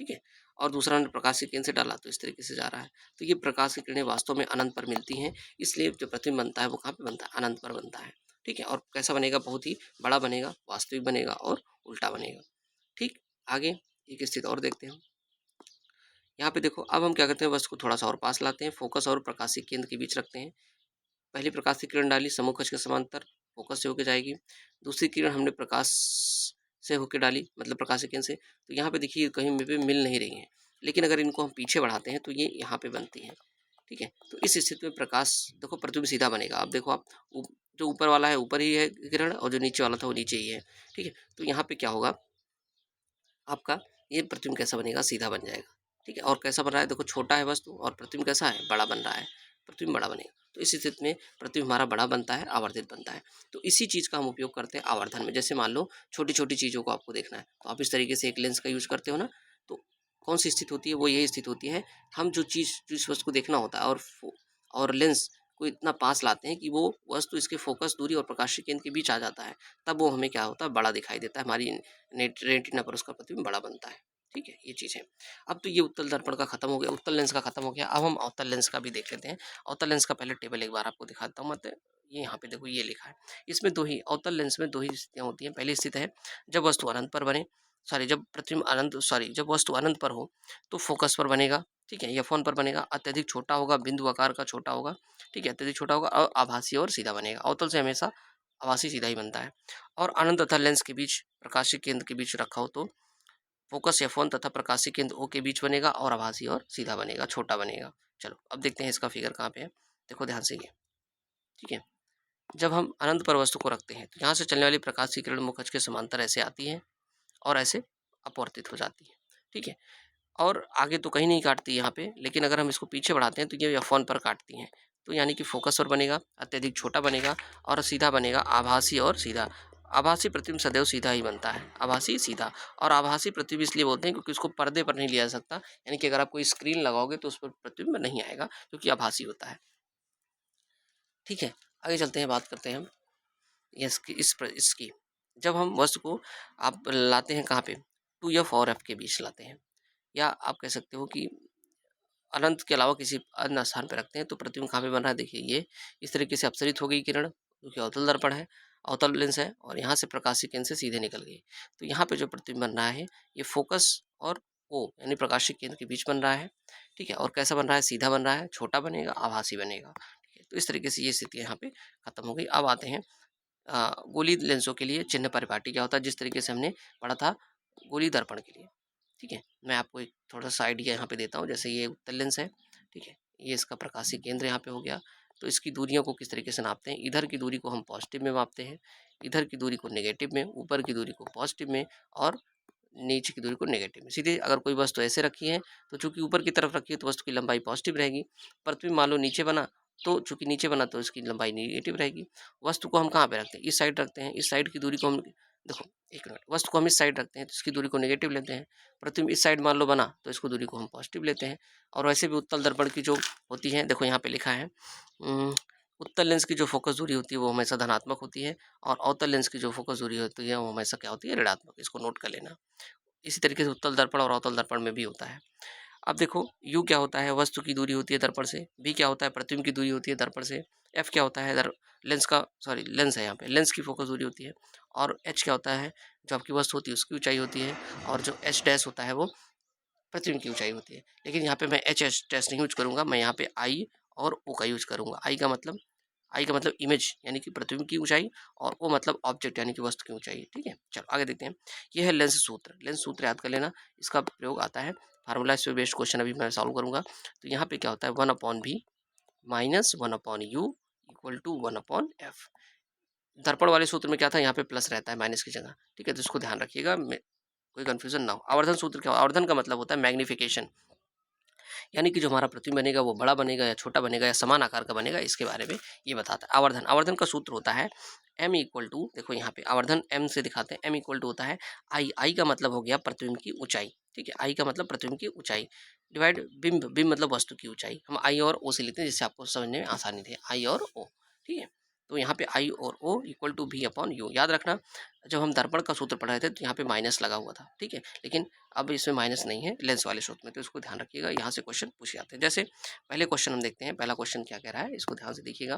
ठीक है, और दूसरा हमने प्रकाश की किरण से डाला तो इस तरीके से जा रहा है। तो ये प्रकाश की किरणें वास्तव में अनंत पर मिलती हैं, इसलिए जो प्रतिबिंब बनता है वो कहाँ पे बनता है? अनंत पर बनता है। ठीक है, और कैसा बनेगा? बहुत ही बड़ा बनेगा, वास्तविक बनेगा और उल्टा बनेगा। ठीक, आगे एक स्थिति और देखते हैं। यहाँ पे देखो अब हम क्या करते हैं, वस्तु को थोड़ा सा और पास लाते हैं, फोकस और प्रकाशिक केंद्र के बीच रखते हैं। पहली प्रकाशिक किरण डाली सम्मुख अक्ष के समांतर, फोकस से होकर जाएगी। दूसरी किरण हमने प्रकाश से होकर डाली, मतलब प्रकाशिक केंद्र से, तो यहाँ पे देखिए कहीं पे मिल नहीं रही हैं, लेकिन अगर इनको हम पीछे बढ़ाते हैं तो ये यहाँ पे बनती हैं। ठीक है, तो इस स्थिति में प्रकाश देखो प्रतिबिंब सीधा बनेगा। अब देखो आप जो ऊपर वाला है ऊपर ही है किरण, और जो नीचे वाला था वो नीचे ही है। ठीक है, तो यहाँ पे क्या होगा आपका, ये प्रतिबिंब कैसा बनेगा? सीधा बन जाएगा। ठीक है, और कैसा बन रहा है? देखो छोटा है वस्तु और प्रतिबिंब कैसा है? बड़ा बन रहा है, प्रतिबिंब बड़ा बनेगा। तो इस स्थिति में प्रतिबिंब हमारा बड़ा बनता है, आवर्धित बनता है। तो इसी चीज़ का हम उपयोग करते हैं आवर्धन में। जैसे मान लो छोटी छोटी चीज़ों को आपको देखना है, तो आप इस तरीके से एक लेंस का यूज करते हो ना, तो कौन सी स्थिति होती है? वो यही स्थिति होती है, हम जो चीज़ जिस वस्तु को देखना होता है और लेंस को इतना पास लाते हैं कि वो वस्तु इसके फोकस दूरी और प्रकाशीय केंद्र के बीच आ जाता है, तब वो हमें क्या होता है? बड़ा दिखाई देता है, हमारी रेटिना पर उसका प्रतिबिंब बड़ा बनता है। ठीक है, ये चीज़ है। अब तो ये उत्तल दर्पण का खत्म हो गया, उत्तल लेंस का खत्म हो गया। अब हम अवतल लेंस का भी देख लेते हैं। अवतल लेंस का पहले टेबल एक बार आपको दिखाता हूँ। मतलब ये यहाँ पे देखो ये लिखा है, इसमें दो ही अवतल लेंस में दो ही स्थितियाँ होती हैं। पहली स्थिति है जब वस्तु अनंत पर बने, जब प्रतिबिंब अनंत जब वस्तु अनंत पर हो तो फोकस पर बनेगा। ठीक है, या फोन पर बनेगा। अत्यधिक छोटा होगा, बिंदु आकार का छोटा होगा। ठीक है, अत्यधिक छोटा होगा और आभासी और सीधा बनेगा। अवतल से हमेशा आभासी सीधा ही बनता है। और अनंत तथा लेंस के बीच प्रकाशीय केंद्र के बीच रखा हो तो फोकस F1 तथा प्रकाशीय केंद्र O के बीच बनेगा और आभासी और सीधा बनेगा, छोटा बनेगा। चलो अब देखते हैं इसका फिगर कहाँ पे है। देखो ध्यान से ये। ठीक है, जब हम अनंत पर वस्तु को रखते हैं तो यहाँ से चलने वाली प्रकाश की किरण मुख अक्ष के समांतर ऐसे आती है और ऐसे अपवर्तित हो जाती है। ठीक है, और आगे तो कहीं नहीं काटती यहाँ पे, लेकिन अगर हम इसको पीछे बढ़ाते हैं तो ये F1 पर काटती हैं। तो यानी कि फोकस पर बनेगा, अत्यधिक छोटा बनेगा और सीधा बनेगा, आभासी और सीधा। आभासी प्रतिबिंब सदैव सीधा ही बनता है, आभासी सीधा। और आभासी प्रतिबिंब इसलिए बोलते हैं क्योंकि उसको पर्दे पर नहीं लिया जा सकता, यानी कि अगर आप कोई स्क्रीन लगाओगे तो उस पर प्रतिबिंब नहीं आएगा, क्योंकि आभासी होता है। ठीक है, आगे चलते हैं, बात करते हैं हम इसकी। जब हम वस्तु को आप लाते हैं कहाँ पे? 2F और F के बीच लाते हैं, या आप कह सकते हो कि अनंत के अलावा किसी अन्य स्थान पर रखते हैं, तो प्रतिबिंब कहाँ पे बन रहा है? देखिए ये इस तरीके से अपसरित हो गई किरण, क्योंकि अवतल दर्पण है, अवतल लेंस है, और यहाँ से प्रकाशीय केंद्र से सीधे निकल गई। तो यहाँ पे जो प्रतिबिंब बन रहा है ये फोकस और O यानी प्रकाशीय केंद्र के बीच बन रहा है। ठीक है, और कैसा बन रहा है? सीधा बन रहा है, छोटा बनेगा, आभासी बनेगा। ठीक है, तो इस तरीके से ये स्थिति यहाँ पे खत्म हो गई। अब आते हैं गोली लेंसों के लिए चिन्ह परिपाटी क्या होता है, जिस तरीके से हमने पढ़ा था गोली दर्पण के लिए। ठीक है, मैं आपको एक थोड़ा सा आइडिया यहाँ पे देता हूँ। जैसे ये उत्तल लेंस है, ठीक है, ये इसका प्रकाशीय केंद्र यहाँ पे हो गया। तो इसकी दूरियों को किस तरीके से नापते हैं? इधर की दूरी को हम पॉजिटिव में मापते हैं, इधर की दूरी को नेगेटिव में, ऊपर की दूरी को पॉजिटिव में, और नीचे की दूरी को नेगेटिव में। सीधे अगर कोई वस्तु ऐसे रखी है तो चूंकि ऊपर की तरफ रखी है तो वस्तु की लंबाई पॉजिटिव रहेगी। प्रतिबिंब मान लो नीचे बना तो चूंकि नीचे बना तो इसकी लंबाई नेगेटिव रहेगी। वस्तु को हम कहाँ पे रखते हैं? इस साइड रखते हैं। इस साइड की दूरी को हम देखो, एक मिनट, वस्तु को हम इस साइड रखते हैं तो इसकी दूरी को नेगेटिव लेते हैं। प्रतिबिंब इस साइड मान लो बना तो इसको दूरी को हम पॉजिटिव लेते हैं। और वैसे भी उत्तल दर्पण की जो होती है, देखो यहाँ पे लिखा है, उत्तल लेंस की जो फोकस दूरी होती है वो हमेशा धनात्मक होती है, और अवतल लेंस की जो फोकस दूरी होती है वो हमेशा क्या होती है? ऋणात्मक। इसको नोट कर लेना। इसी तरीके से उत्तल दर्पण और अवतल दर्पण में भी होता है। अब देखो U क्या होता है? वस्तु की दूरी होती है दर्पण से। V क्या होता है? प्रतिबिंब की दूरी होती है दर्पण से। F क्या होता है? लेंस है यहाँ पे, लेंस की फोकस दूरी होती है। और H क्या होता है? जो आपकी वस्तु होती है उसकी ऊंचाई होती है। और जो H डैश होता है वो प्रतिबिंब की ऊंचाई होती है। लेकिन यहाँ पे मैं H डैश नहीं यूज करूंगा, मैं यहाँ पे I और O का यूज करूंगा। आई का मतलब इमेज यानी कि प्रतिबिंब की ऊंचाई, और ओ मतलब ऑब्जेक्ट यानी कि वस्तु की ऊंचाई। ठीक है, चलो आगे देखते हैं। यह है लेंस सूत्र। लेंस सूत्र याद कर लेना, इसका प्रयोग आता है फार्मूला से बेस्ड क्वेश्चन अभी मैं सॉल्व करूँगा। तो यहाँ पे क्या होता है 1/v minus 1/u equal to 1/f। दर्पण वाले सूत्र में क्या था, यहाँ पे प्लस रहता है माइनस की जगह, ठीक है, तो इसको ध्यान रखिएगा, कोई कंफ्यूजन ना हो। आवर्धन सूत्र क्या, आवर्धन का मतलब होता है मैग्निफिकेशन, यानी कि जो हमारा प्रतिबिंब बनेगा वो बड़ा बनेगा या छोटा बनेगा या समान आकार का बनेगा, इसके बारे में ये बताता है। आवर्धन, आवर्धन का सूत्र होता है m इक्वल टू, देखो यहाँ पे आवर्धन m से दिखाते हैं, m इक्वल टू होता है आई, आई का मतलब हो गया प्रतिबिंब की ऊंचाई, ठीक है, आई का मतलब प्रतिबिंब की ऊंचाई डिवाइड बिंब, बिंब मतलब वस्तु की ऊंचाई, हम आई और ओ से लिखते हैं जिससे आपको समझने में आसानी थे, आई और ओ, ठीक है। तो यहाँ पे आई और ओ इक्वल टू भी अपॉन यू, याद रखना जब हम दर्पण का सूत्र पढ़ रहे थे तो यहाँ पे माइनस लगा हुआ था, ठीक है, लेकिन अब इसमें माइनस नहीं है लेंस वाले सूत्र में, तो इसको ध्यान रखिएगा, यहाँ से क्वेश्चन पूछे जाते हैं। जैसे पहले क्वेश्चन हम देखते हैं, पहला क्वेश्चन क्या कह रहा है, इसको ध्यान से देखिएगा।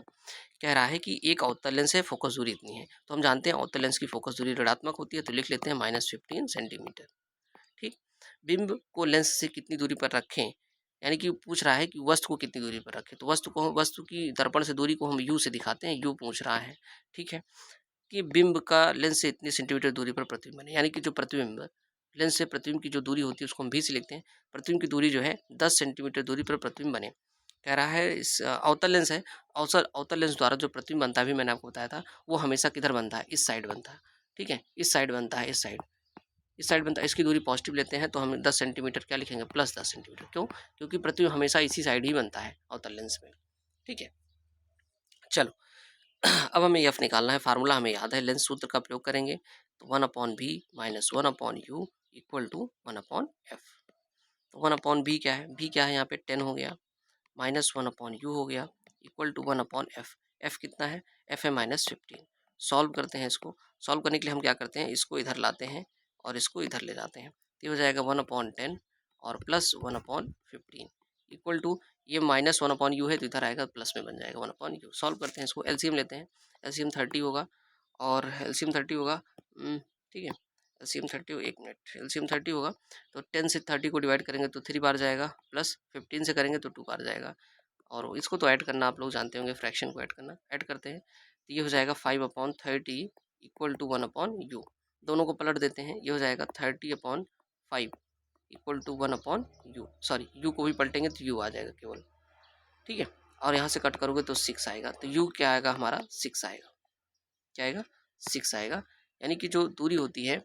कह रहा है कि एक अवतल लेंस है, फोकस दूरी इतनी है, तो हम जानते हैं अवतल लेंस की फोकस दूरी ऋणात्मक होती है, तो लिख लेते हैं -15 सेंटीमीटर, ठीक। बिंब को लेंस से कितनी दूरी पर रखें, यानी कि पूछ रहा है कि वस्तु को कितनी दूरी पर रखें, तो वस्तु की दर्पण से दूरी को हम यू से दिखाते हैं, यू पूछ रहा है, ठीक है, कि बिंब का लेंस से इतनी सेंटीमीटर दूरी पर प्रतिबिंब बने, यानी कि जो प्रतिबिंब लेंस से प्रतिबिंब की जो दूरी होती है उसको हम भी से लिखते हैं, प्रतिबिंब की दूरी जो है 10 सेंटीमीटर दूरी पर प्रतिबिंब बने। कह रहा है इस अवतल लेंस है, अवसर अवतल लेंस द्वारा जो प्रतिबिंब बनता है, अभी मैंने आपको बताया था, वो हमेशा किधर बनता है, इस साइड बनता है, ठीक है, इस साइड बनता है, इस साइड बनता है, इसकी दूरी पॉजिटिव लेते हैं तो हम 10 सेंटीमीटर क्या लिखेंगे, +10 सेंटीमीटर, क्यों, क्योंकि प्रतिबिंब हमेशा इसी साइड ही बनता है अवतल लेंस में, ठीक है। चलो अब हमें एफ निकालना है, फार्मूला हमें याद है, लेंस सूत्र का प्रयोग करेंगे, तो 1/v minus 1/u equal to 1/f। तो 1/v क्या है, v क्या है यहाँ पे 10 हो गया, माइनस 1/u हो गया इक्वल टू 1/f। f कितना है, f है -15। सॉल्व करते हैं इसको, सॉल्व करने के लिए हम क्या करते हैं, इसको इधर लाते हैं और इसको इधर ले जाते हैं, तो ये हो जाएगा 1/10 और प्लस 1/15 इक्वल टू, ये -1/u है तो इधर आएगा प्लस में बन जाएगा 1/u। सॉल्व करते हैं इसको, एलसीएम लेते हैं, एलसीएम 30 होगा और एलसीएम 30 होगा, ठीक है, एलसीएम 30, एक मिनट, एलसीएम 30 होगा तो 10 से 30 को डिवाइड करेंगे तो 3 बार जाएगा, प्लस 15 से करेंगे तो 2 बार जाएगा, और इसको तो ऐड करना आप लोग जानते होंगे, फ्रैक्शन को ऐड करना, ऐड करते हैं तो ये हो जाएगा 5/30 इक्वल टू 1/u। दोनों को पलट देते हैं, ये हो जाएगा 30/5 equal to 1/u, sorry you को भी पलटेंगे तो यू आ जाएगा केवल, ठीक है, और यहाँ से कट करोगे तो 6 आएगा, तो यू क्या आएगा हमारा 6 आएगा, क्या आएगा 6 आएगा, यानी कि जो दूरी होती है,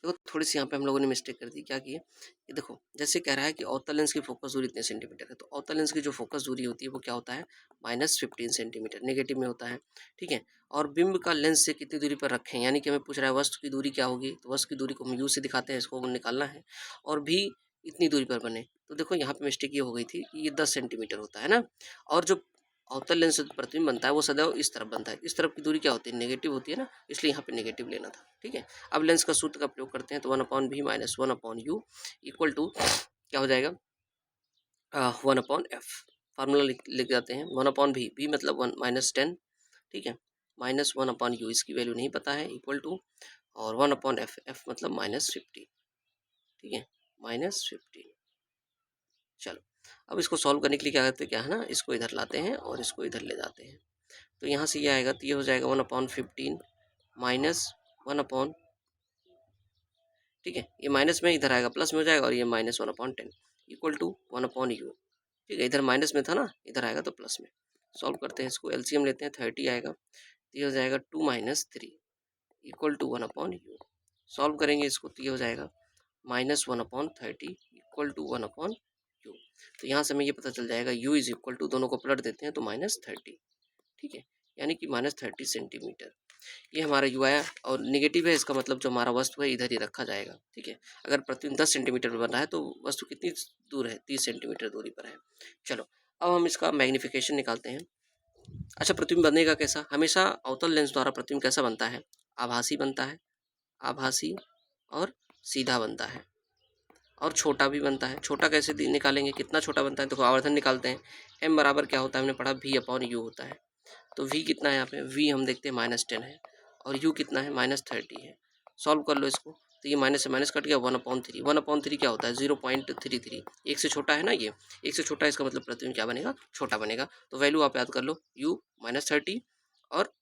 देखो थोड़ी सी यहाँ पे हम लोगों ने मिस्टेक कर दी, क्या की, ये देखो जैसे कह रहा है कि अवतल लेंस की फोकस दूरी इतने सेंटीमीटर है, तो अवतल लेंस की जो फोकस दूरी होती है वो क्या होता है, -15 सेंटीमीटर, नेगेटिव में होता है, ठीक है, और बिंब का लेंस से कितनी दूरी पर रखें, यानी कि हमें पूछ रहा है वस्तु की दूरी क्या होगी, तो वस्तु की दूरी को हम यू से दिखाते हैं, इसको निकालना है, और भी इतनी दूरी पर बने, तो देखो यहाँ पे मिस्टेक ये हो गई थी कि ये 10 सेंटीमीटर होता है ना, और जो अवतल लेंस से प्रतिबिंब बनता है वो सदैव इस तरफ बनता है, इस तरफ की दूरी क्या होती है, नेगेटिव होती है ना, इसलिए यहाँ पे नेगेटिव लेना था, ठीक है। अब लेंस का सूत्र का प्रयोग करते हैं, तो 1/v minus 1/u equal to क्या हो जाएगा, 1/f। फार्मूला लिख जाते हैं, 1/v, v मतलब 1 -10, ठीक है, -1/u, इसकी वैल्यू नहीं पता है, इक्वल टू, और 1/f, f मतलब -15, ठीक है, -15। चलो अब इसको सॉल्व करने के लिए क्या करते हैं, क्या है ना, इसको इधर लाते हैं और इसको इधर ले जाते हैं, तो यहाँ से ये आएगा, तो ये हो जाएगा 1/15 माइनस 1, ठीक है, ये माइनस में इधर आएगा प्लस में हो जाएगा, और ये -1/10 इक्वल टू 1/u, ठीक है, इधर माइनस में था ना, इधर आएगा तो प्लस में। सॉल्व करते हैं इसको, एलसीएम लेते हैं, 30 आएगा, तो ये हो जाएगा 2 - 3 इक्वल टू 1/u। सॉल्व करेंगे इसको तो ये हो जाएगा -1/30 इक्वल टू 1/u। तो यहाँ से हमें ये पता चल जाएगा u इज इक्वल टू, दोनों को पलट देते हैं तो -30, ठीक है, यानी कि -30 सेंटीमीटर, ये हमारा यू आया, और नेगेटिव है, इसका मतलब जो हमारा वस्तु है इधर ही रखा जाएगा, ठीक है। अगर प्रतिबिंब 10 सेंटीमीटर पर बन रहा है तो वस्तु कितनी दूर है, 30 सेंटीमीटर दूरी पर है। चलो अब हम इसका मैग्निफिकेशन निकालते हैं। अच्छा, प्रतिबिंब बनेगा कैसा, हमेशा अवतल लेंस द्वारा प्रतिबिंब कैसा बनता है, आभासी बनता है, आभासी और सीधा बनता है, और छोटा भी बनता है। छोटा कैसे निकालेंगे, कितना छोटा बनता है, देखो आवर्धन निकालते हैं, m बराबर क्या होता है, हमने पढ़ा v/u होता है, तो v कितना है यहाँ पे, v हम देखते हैं -10 है, और u कितना है -30 है। सॉल्व कर लो इसको, तो ये माइनस से माइनस कट गया, 1/3, 1/3 क्या होता है 0.33, एक से छोटा है ना, ये एक से छोटा है, इसका मतलब प्रतिबिंब क्या बनेगा, छोटा बनेगा, तो वैल्यू आप याद कर लो, u -30 और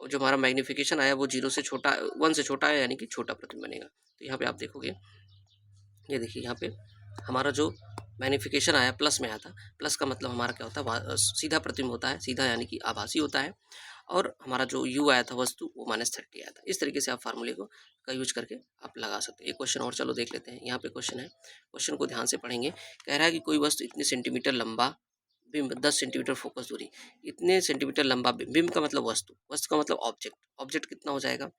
और जो हमारा मैग्नीफिकेशन आया वो 0 से छोटा 1 से छोटा है, यानी कि छोटा प्रतिबिंब बनेगा। तो यहाँ पे आप देखोगे, ये देखिए यहाँ पे हमारा जो मैग्नीफिकेशन आया प्लस में आया था, प्लस का मतलब हमारा क्या होता है, सीधा प्रतिबिंब होता है, सीधा यानी कि आभासी होता है। और हमारा जो यू आया था वस्तु, वो -30 आया था। इस तरीके से आप फार्मूले को का यूज करके आप लगा सकते हैं। एक क्वेश्चन और चलो देख लेते हैं। यहाँ पे क्वेश्चन है, क्वेश्चन को ध्यान से पढ़ेंगे। कह रहा है कि कोई वस्तु इतने सेंटीमीटर लंबा, बिंब 10 सेंटीमीटर फोकस दूरी, इतने सेंटीमीटर लंबा बिंब, बिंब का मतलब वस्तु, वस्तु का मतलब ऑब्जेक्ट, ऑब्जेक्ट कितना हो जाएगा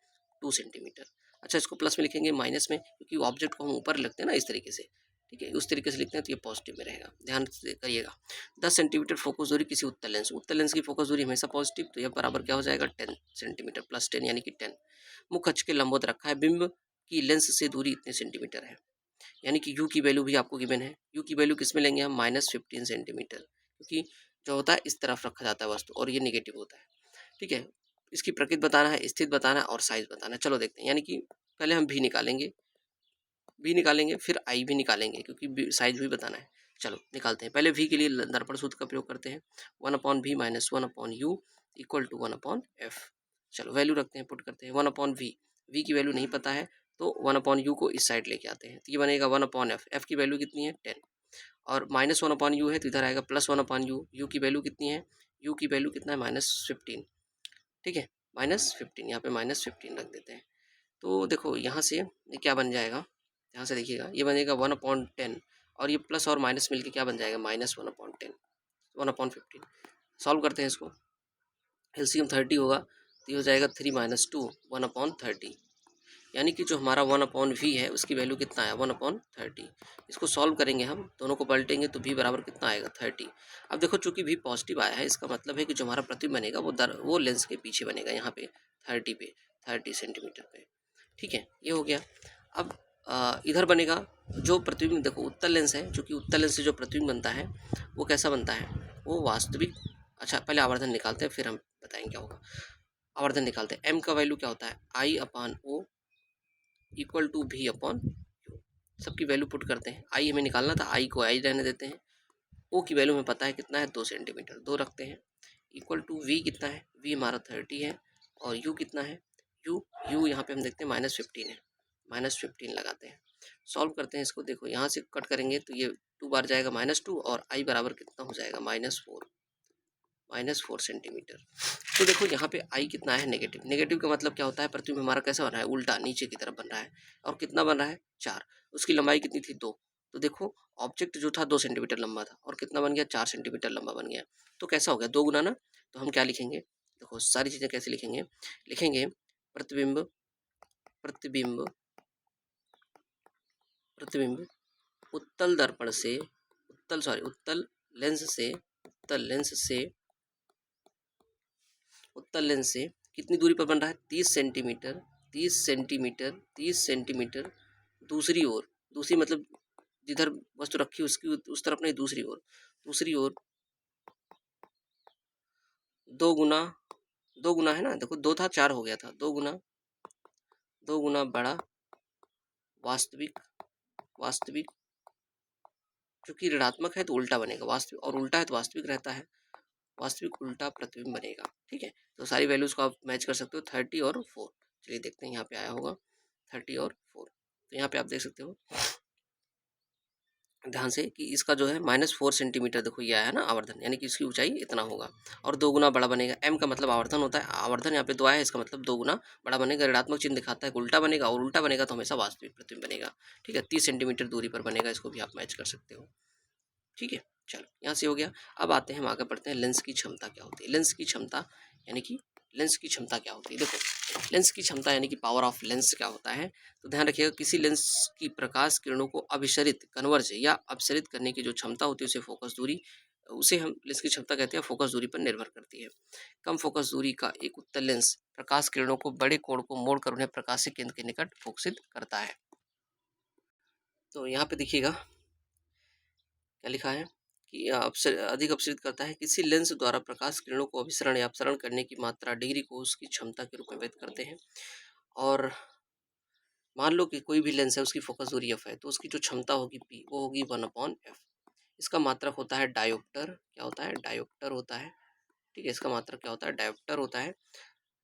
2 सेंटीमीटर। अच्छा, इसको प्लस में लिखेंगे माइनस में, क्योंकि ऑब्जेक्ट को हम ऊपर लिखते हैं ना इस तरीके से, ठीक है, उस तरीके से लिखते हैं तो ये पॉजिटिव में रहेगा, ध्यान से करिएगा। 10 सेंटीमीटर फोकस दूरी किसी उत्तल लेंस, उत्तल लेंस की फोकस दूरी हमेशा पॉजिटिव, तो यह बराबर क्या हो जाएगा 10 सेंटीमीटर प्लस 10 यानी कि 10। मुख्य अक्ष के लंबवत रखा है, बिंब की लेंस से दूरी इतने सेंटीमीटर है, यानी कि यू की वैल्यू भी आपको गिवन है। यू की वैल्यू किस में लेंगे हम, -15 सेंटीमीटर, क्योंकि जो होता है इस तरफ रखा जाता है वस्तु और ये निगेटिव होता है, ठीक है। इसकी प्रकृति बताना है, स्थिति बताना है और साइज बताना है। चलो देखते हैं, यानी कि पहले हम भी निकालेंगे, भी निकालेंगे, फिर आई भी निकालेंगे, क्योंकि साइज भी बताना है। चलो निकालते हैं। पहले v के लिए दर्पण सूत्र का प्रयोग करते हैं, 1/v minus 1/u equal to 1/f। चलो वैल्यू रखते हैं, पुट करते हैं 1/v, v की वैल्यू नहीं पता है तो 1/u को इस साइड लेके आते हैं, तो ये बनेगा 1/f, f की वैल्यू कितनी है 10, और -1/u है तो इधर आएगा +1/u, u की वैल्यू कितनी है, u की वैल्यू कितना है -15, ठीक है, -15, यहाँ पे -15 रख देते हैं। तो देखो यहाँ से ये क्या बन जाएगा, यहाँ से देखिएगा, ये बनेगा 1/10, और ये प्लस और माइनस मिलके क्या बन जाएगा -1/10, 1/15। सॉल्व करते हैं इसको, एलसीएम 30 होगा तो ये हो जाएगा 3 - 2 1/30, यानी कि जो हमारा 1/v है उसकी वैल्यू कितना है 1/30। इसको सॉल्व करेंगे हम, दोनों को पलटेंगे तो v बराबर कितना आएगा 30। अब देखो चूंकि v पॉजिटिव आया है, इसका मतलब है कि जो हमारा प्रतिबिंब बनेगा वो लेंस के पीछे बनेगा, यहाँ पे 30 सेंटीमीटर पे, ठीक है, ये हो गया। अब इधर बनेगा जो प्रतिबिंब, देखो उत्तल लेंस है, चूंकि उत्तल लेंस से जो प्रतिबिंब बनता है वो कैसा बनता है, वो वास्तविक। अच्छा पहले आवर्धन निकालते हैं फिर हम बताएंगे क्या होगा। आवर्धन निकालते हैं, m का वैल्यू क्या होता है I/O इक्वल टू v/u, सबकी वैल्यू पुट करते हैं। आई हमें निकालना था, आई को आई रहने देते हैं, ओ की वैल्यू हमें पता है कितना है 2 सेंटीमीटर, 2 रखते हैं, इक्वल टू वी कितना है, वी हमारा 30 है, और यू कितना है, यू यहाँ पे हम देखते हैं -15 है, -15 लगाते हैं। सॉल्व करते हैं इसको, देखो यहाँ से कट करेंगे तो ये 2 बार जाएगा -2, और आई बराबर कितना हो जाएगा -4 सेंटीमीटर। तो देखो यहाँ पे आई कितना है नेगेटिव, नेगेटिव का मतलब क्या होता है, प्रतिबिंब हमारा कैसा बन रहा है, उल्टा नीचे की तरफ बन रहा है, और कितना बन रहा है 4, उसकी लंबाई कितनी थी 2, तो देखो ऑब्जेक्ट जो था 2 सेंटीमीटर लंबा था और कितना बन गया 4 सेंटीमीटर लंबा बन गया, तो कैसा हो गया 2 गुना ना। तो हम क्या लिखेंगे, देखो सारी चीज़ें कैसे लिखेंगे, लिखेंगे प्रतिबिंब, प्रतिबिंब, प्रतिबिंब उत्तल दर्पण से, उत्तल लेंस से, उत्तल लेंस से, उत्तल लेंस से कितनी दूरी पर बन रहा है 30 सेंटीमीटर, 30 सेंटीमीटर, 30 सेंटीमीटर दूसरी ओर, दूसरी मतलब जिधर वस्तु रखी उसकी उस तरफ नहीं, दूसरी ओर, दूसरी ओर 2 गुना, 2 गुना है ना, देखो 2 था 4 हो गया था, 2 गुना, 2 गुना बड़ा वास्तविक, वास्तविक, क्योंकि ऋणात्मक है तो उल्टा बनेगा वास्तविक, और उल्टा है तो वास्तविक रहता है, वास्तविक उल्टा प्रतिबिंब बनेगा, ठीक है। तो सारी वैल्यूज को आप मैच कर सकते हो 30 और 4। चलिए देखते हैं यहाँ पे आया होगा 30 और 4, तो यहाँ पे आप देख सकते हो ध्यान से कि इसका जो है -4 सेंटीमीटर, देखो ये आया ना आवर्धन, यानी कि इसकी ऊंचाई इतना होगा, और 2 गुना बड़ा बनेगा, m का मतलब आवर्धन होता है, आवर्धन यहाँ पे 2 आया है, इसका मतलब 2 गुना बड़ा बनेगा, ऋणात्मक चिन्ह दिखाता है कि उल्टा बनेगा, और उल्टा बनेगा तो हमेशा वास्तविक प्रतिबिंब बनेगा, ठीक है, 30 सेंटीमीटर दूरी पर बनेगा, इसको भी आप मैच कर सकते हो, ठीक है। चलो यहाँ से हो गया। अब आते हैं, हम आगे पढ़ते हैं लेंस की क्षमता क्या होती है, लेंस की क्षमता, यानी कि लेंस की क्षमता क्या होती है, देखो लेंस की क्षमता यानी कि पावर ऑफ लेंस क्या होता है, तो ध्यान रखिएगा किसी लेंस की प्रकाश किरणों को अभिसरित, कन्वर्ज या अपसरित करने की जो क्षमता होती है उसे फोकस दूरी, उसे हम लेंस की क्षमता कहते हैं, फोकस दूरी पर निर्भर करती है। कम फोकस दूरी का एक उत्तल लेंस प्रकाश किरणों को बड़े कोण को मोड़कर उन्हें प्रकाशिक केंद्र के निकट फोकसित करता है। तो यहाँ पे देखिएगा क्या लिखा है कि अधिक अपसरित करता है, किसी लेंस द्वारा प्रकाश किरणों को अभिसरण या अपसरण करने की मात्रा डिग्री को उसकी क्षमता के रूप में व्यक्त करते हैं। और मान लो कि कोई भी लेंस है उसकी फोकस दूरी f है, तो उसकी जो क्षमता होगी p वो होगी 1/f। इसका मात्रक होता है डायोप्टर, क्या होता है डायोप्टर होता है, ठीक है, इसका मात्रक क्या होता है डायोप्टर होता है।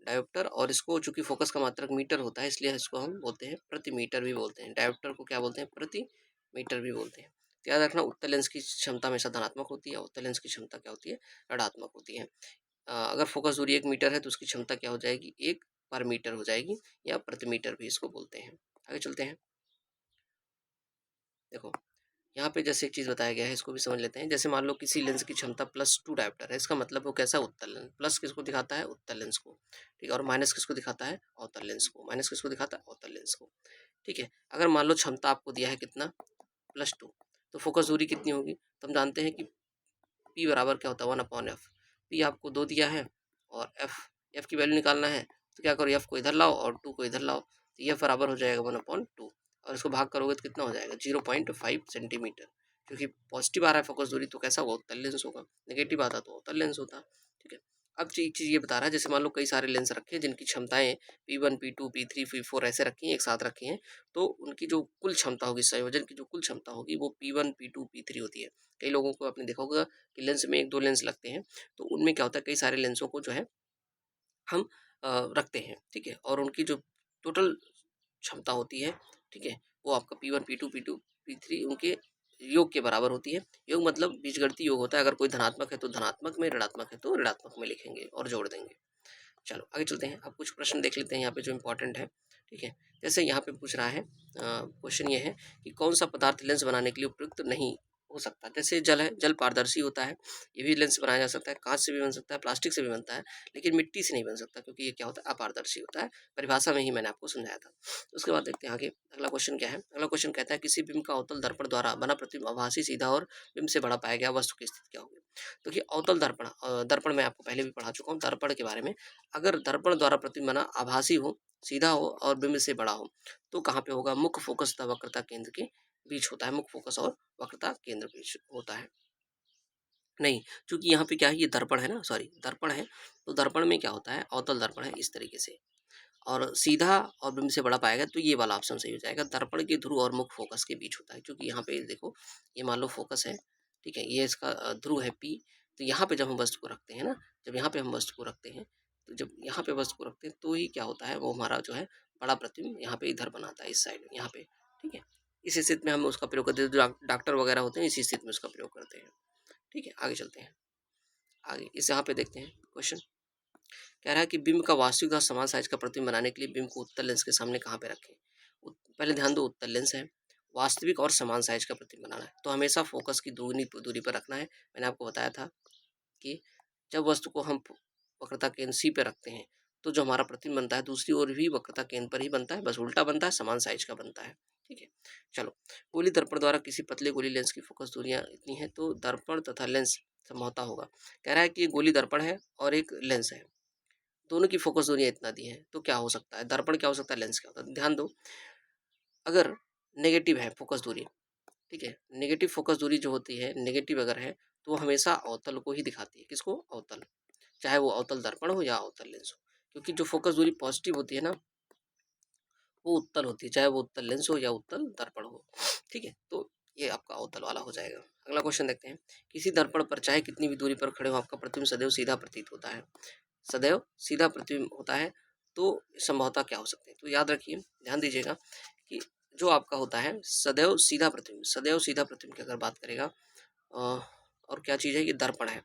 डायोप्टर, और इसको चूँकि फ़ोकस का मात्रक मीटर होता है इसलिए इसको हम बोलते हैं प्रति मीटर भी बोलते हैं। डायोप्टर को क्या बोलते हैं? प्रति मीटर भी बोलते हैं। तो याद रखना उत्तल लेंस की क्षमता हमेशा धनात्मक होती है, उत्तल लेंस की क्षमता क्या होती है? ऋणात्मक होती है। अगर फ़ोकस दूरी 1 मीटर है तो उसकी क्षमता क्या हो जाएगी? 1 पर मीटर हो जाएगी, या प्रति मीटर भी इसको बोलते हैं। आगे चलते हैं। देखो, यहाँ पे जैसे एक चीज़ बताया गया है इसको भी समझ लेते हैं। जैसे मान लो किसी लेंस की क्षमता +2 डायोप्टर है, इसका मतलब वो कैसा उत्तल लेंस, प्लस किसको दिखाता है? उत्तल लेंस को, ठीक है, और माइनस किसको दिखाता है? अवतल लेंस को। माइनस किसको दिखाता है? अवतल लेंस को, ठीक है। अगर मान लो क्षमता आपको दिया है कितना? +2, तो फोकस दूरी कितनी होगी? तो हम जानते हैं कि पी बराबर क्या होता है? 1/f। पी आपको 2 दिया है और एफ की वैल्यू निकालना है, तो क्या करो, एफ को इधर लाओ और 2 को इधर लाओ, तो ये बराबर हो जाएगा 1/2, और इसको भाग करोगे तो कितना हो जाएगा? 0.5 सेंटीमीटर। क्योंकि पॉजिटिव आ रहा है फोकस दूरी तो कैसा होगा? उत्तल लेंस होगा, नेगेटिव आता तो अवतल लेंस होता, ठीक है। अब एक चीज़ ये बता रहा है, जैसे मान लो कई सारे लेंस रखे हैं जिनकी क्षमताएं P1 P2 P3 P4 ऐसे रखी हैं, एक साथ रखी हैं, तो उनकी जो कुल क्षमता होगी, संयोजन की जो कुल क्षमता होगी वो P1 P2 P3 होती है। कई लोगों को आपने देखा होगा कि लेंस में 1-2 लेंस लगते हैं, तो उनमें क्या होता है, कई सारे लेंसों को जो है हम रखते हैं, ठीक है, और उनकी जो टोटल क्षमता होती है, ठीक है, वो आपका P1 P2 P2 P3 उनके योग के बराबर होती है। योग मतलब बीजगणितीय योग होता है, अगर कोई धनात्मक है तो धनात्मक में, ऋणात्मक है तो ऋणात्मक में लिखेंगे और जोड़ देंगे। चलो आगे चलते हैं। अब कुछ प्रश्न देख लेते हैं यहाँ पे जो इम्पोर्टेंट है, ठीक है। जैसे यहाँ पे पूछ रहा है, क्वेश्चन ये है कि कौन सा पदार्थ लेंस बनाने के लिए उपयुक्त नहीं हो सकता। जैसे जल है, जल पारदर्शी होता है, ये भी लेंस बनाया जा सकता है, कांच से भी बन सकता है, प्लास्टिक से भी बनता है, लेकिन मिट्टी से नहीं बन सकता क्योंकि ये क्या होता है? अपारदर्शी होता है। परिभाषा में ही मैंने आपको समझाया था। उसके बाद देखते हैं आगे अगला क्वेश्चन क्या है। अगला क्वेश्चन कहता है किसी बिंब का अवतल दर्पण द्वारा बना प्रतिबिंब आभासी, सीधा और बिंब से बड़ा पाया गया वस्तु की स्थिति क्या होगी। तो ये अवतल दर्पण, दर्पण मैं आपको पहले भी पढ़ा चुका हूँ दर्पण के बारे में। अगर दर्पण द्वारा प्रतिबिंब बना आभासी हो, सीधा हो और बिंब से बड़ा हो, तो कहाँ पे होगा? मुख्य फोकस तथा वक्रता केंद्र के बीच होता है। मुख्य फोकस और वक्रता केंद्र बीच होता है। नहीं, चूंकि यहाँ पे क्या है, ये दर्पण है ना, सॉरी दर्पण है, तो दर्पण में क्या होता है? अवतल दर्पण है इस तरीके से, और सीधा और बिंब से बड़ा पाएगा तो ये वाला ऑप्शन सही हो जाएगा। दर्पण के ध्रुव और मुख्य फोकस के बीच होता है, क्योंकि यहाँ पे देखो, ये मान लो फोकस है, ठीक है, ये इसका ध्रुव है पी, तो यहाँ पे जब हम वस्तु को रखते हैं ना, जब यहाँ पे हम वस्तु को रखते हैं, तो जब यहाँ पे वस्तु को रखते हैं तो ही क्या होता है, वो हमारा जो है बड़ा प्रतिबिंब यहाँ पे इधर बनाता है, इस साइड यहाँ पे, ठीक है। इस स्थिति में हम उसका प्रयोग करते हैं, जो डॉक्टर वगैरह होते हैं इसी स्थिति में उसका प्रयोग करते हैं, ठीक है। आगे चलते हैं, आगे इस यहाँ पे देखते हैं क्वेश्चन। कह रहा है कि बिंब का वास्तविक तथा समान साइज का प्रतिबिंब बनाने के लिए बिंब को उत्तल लेंस के सामने कहाँ पे रखें। पहले ध्यान दो, उत्तल लेंस है, वास्तविक और समान साइज का प्रतिबिंब बनाना है, तो हमेशा फोकस की दूरी दूरी पर रखना है। मैंने आपको बताया था कि जब वस्तु को हम वक्रता केंद्र सी पे रखते हैं, तो जो हमारा प्रतिबिंब बनता है दूसरी ओर भी वक्रता केंद्र पर ही बनता है, बस उल्टा बनता है, समान साइज का बनता है, ठीक है। चलो, गोली दर्पण द्वारा किसी पतले गोली लेंस की फोकस दूरियां इतनी है तो दर्पण तथा लेंस समझौता होगा। कह रहा है कि गोली दर्पण है और एक लेंस है, दोनों की फोकस दूरियां इतना दी हैं, तो क्या हो सकता है? दर्पण क्या हो सकता है? लेंस क्या होता है? ध्यान दो, अगर नेगेटिव है फोकस दूरी, ठीक है, नेगेटिव फोकस दूरी जो होती है, नेगेटिव अगर है तो वो हमेशा अवतल को ही दिखाती है। किसको? अवतल, चाहे वो अवतल दर्पण हो या अवतल लेंस हो, क्योंकि जो फोकस दूरी पॉजिटिव होती है ना, वो उत्तल होती है, चाहे वो उत्तल लेंस हो या उत्तल दर्पण हो, ठीक है। तो ये आपका अवतल वाला हो जाएगा। अगला क्वेश्चन देखते हैं। किसी दर्पण पर चाहे कितनी भी दूरी पर खड़े हो, आपका प्रतिबिंब सदैव सीधा प्रतीत होता है, सदैव सीधा प्रतिबिंब होता है, तो संभवतः क्या हो सकते हैं? तो याद रखिए, ध्यान दीजिएगा कि जो आपका होता है सदैव सीधा प्रतिबिंब, सदैव सीधा प्रतिबिंब की अगर बात करेगा, और क्या चीज़ है? ये दर्पण है,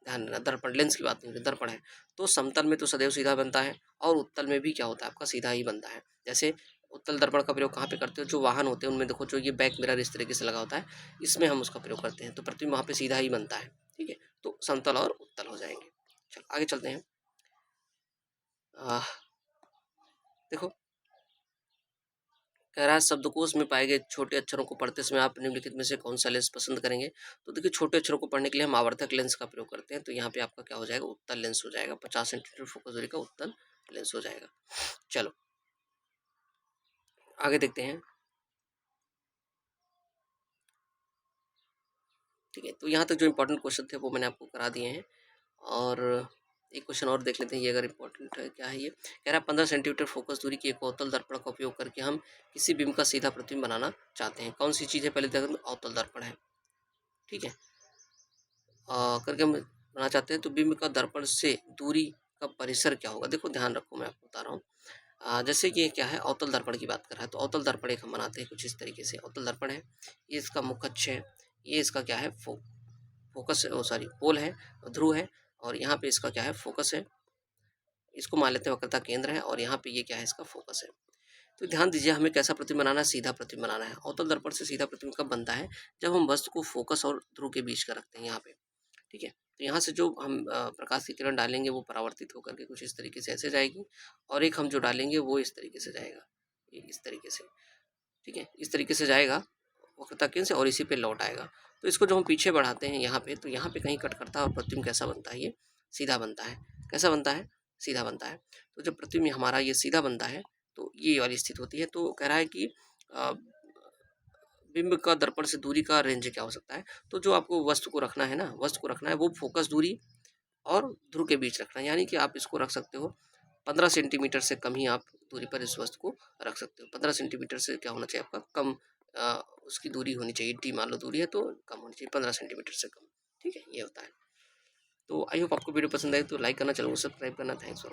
ध्यान देना, दर्पण, लेंस की बात नहीं हो रही, दर्पण है, तो समतल में तो सदैव सीधा बनता है, और उत्तल में भी क्या होता है? आपका सीधा ही बनता है। जैसे उत्तल दर्पण का प्रयोग कहाँ पे करते हो? जो वाहन होते हैं उनमें देखो, जो ये बैक मिरर इस तरीके से लगा होता है, इसमें हम उसका प्रयोग करते हैं, तो प्रतिबिंब वहाँ पे सीधा ही बनता है, ठीक है। तो समतल और उत्तल हो जाएंगे। चलो आगे चलते हैं। आह, देखो, कह रहा है शब्दकोश में पाए गए छोटे अक्षरों को पढ़ते समय आप निम्नलिखित में से कौन सा लेंस पसंद करेंगे। तो देखिए, छोटे अक्षरों को पढ़ने के लिए हम आवर्धक लेंस का प्रयोग करते हैं, तो यहाँ पे आपका क्या हो जाएगा? उत्तल लेंस हो जाएगा, 50 सेंटीमीटर फोकस दूरी का उत्तल लेंस हो जाएगा। चलो आगे देखते हैं, ठीक है। तो यहाँ तक जो इंपॉर्टेंट क्वेश्चन थे वो मैंने आपको करा दिए हैं, और एक क्वेश्चन और देख लेते हैं, ये अगर इंपॉर्टेंट है। क्या है ये? कह रहा है 15 सेंटीमीटर फोकस दूरी के एक अवतल दर्पण का उपयोग करके हम किसी बिंब का सीधा प्रतिबिंब बनाना चाहते हैं। कौन सी चीज़ है? पहले देखो, अवतल दर्पण है, ठीक है, करके हम बनाना चाहते हैं, तो बिंब का दर्पण से दूरी का परिसर क्या होगा? देखो ध्यान रखो, मैं आपको बता रहा हूँ। जैसे कि ये क्या है, अवतल दर्पण की बात कर रहा है, तो अवतल दर्पण एक हम बनाते हैं कुछ इस तरीके से। अवतल दर्पण है, ये इसका मुख्य अक्ष है, ये इसका क्या है, फोकस, ओ सॉरी पोल है, ध्रुव है, और यहाँ पे इसका क्या है, फोकस है। इसको मान लेते हैं वक्रता केंद्र है, और यहाँ पे ये क्या है, इसका फोकस है। तो ध्यान दीजिए, हमें कैसा प्रतिबिंब बनाना है, सीधा प्रतिबिंब बनाना है। अवतल दर्पण से सीधा प्रतिबिंब कब बनता है, जब हम वस्तु को फोकस और ध्रुव के बीच का रखते हैं यहाँ पे। ठीक है, तो यहाँ से जो हम प्रकाश की किरण डालेंगे वो परावर्तित होकर के कुछ इस तरीके से ऐसे जाएगी, और एक हम जो डालेंगे वो इस तरीके से जाएगा, ये इस तरीके से। ठीक है, इस तरीके से जाएगा वक्रता केंद्र से, और इसी पे लौट आएगा। तो इसको जो हम पीछे बढ़ाते हैं यहाँ पे, तो यहाँ पे कहीं कट करता है, और प्रतिबिंब कैसा बनता है, ये सीधा बनता है। कैसा बनता है, सीधा बनता है। तो जब प्रतिबिंब हमारा ये सीधा बनता है, तो ये वाली स्थिति होती है। तो कह रहा है कि अ, बिंब का दर्पण से दूरी का रेंज क्या हो सकता है। तो जो आपको वस्तु को रखना है ना, वस्तु को रखना है वो फोकस दूरी और ध्रुव के बीच रखना है, यानी कि आप इसको रख सकते हो 15 सेंटीमीटर से कम ही आप दूरी पर इस वस्तु को रख सकते हो। 15 सेंटीमीटर से क्या होना चाहिए, आपका कम उसकी दूरी होनी चाहिए। डी मान लो दूरी है तो कम होनी चाहिए, 15 सेंटीमीटर से कम। ठीक है, ये होता है। तो आई होप आपको वीडियो पसंद आए, तो लाइक करना, चैनल को सब्सक्राइब करना। Thanks for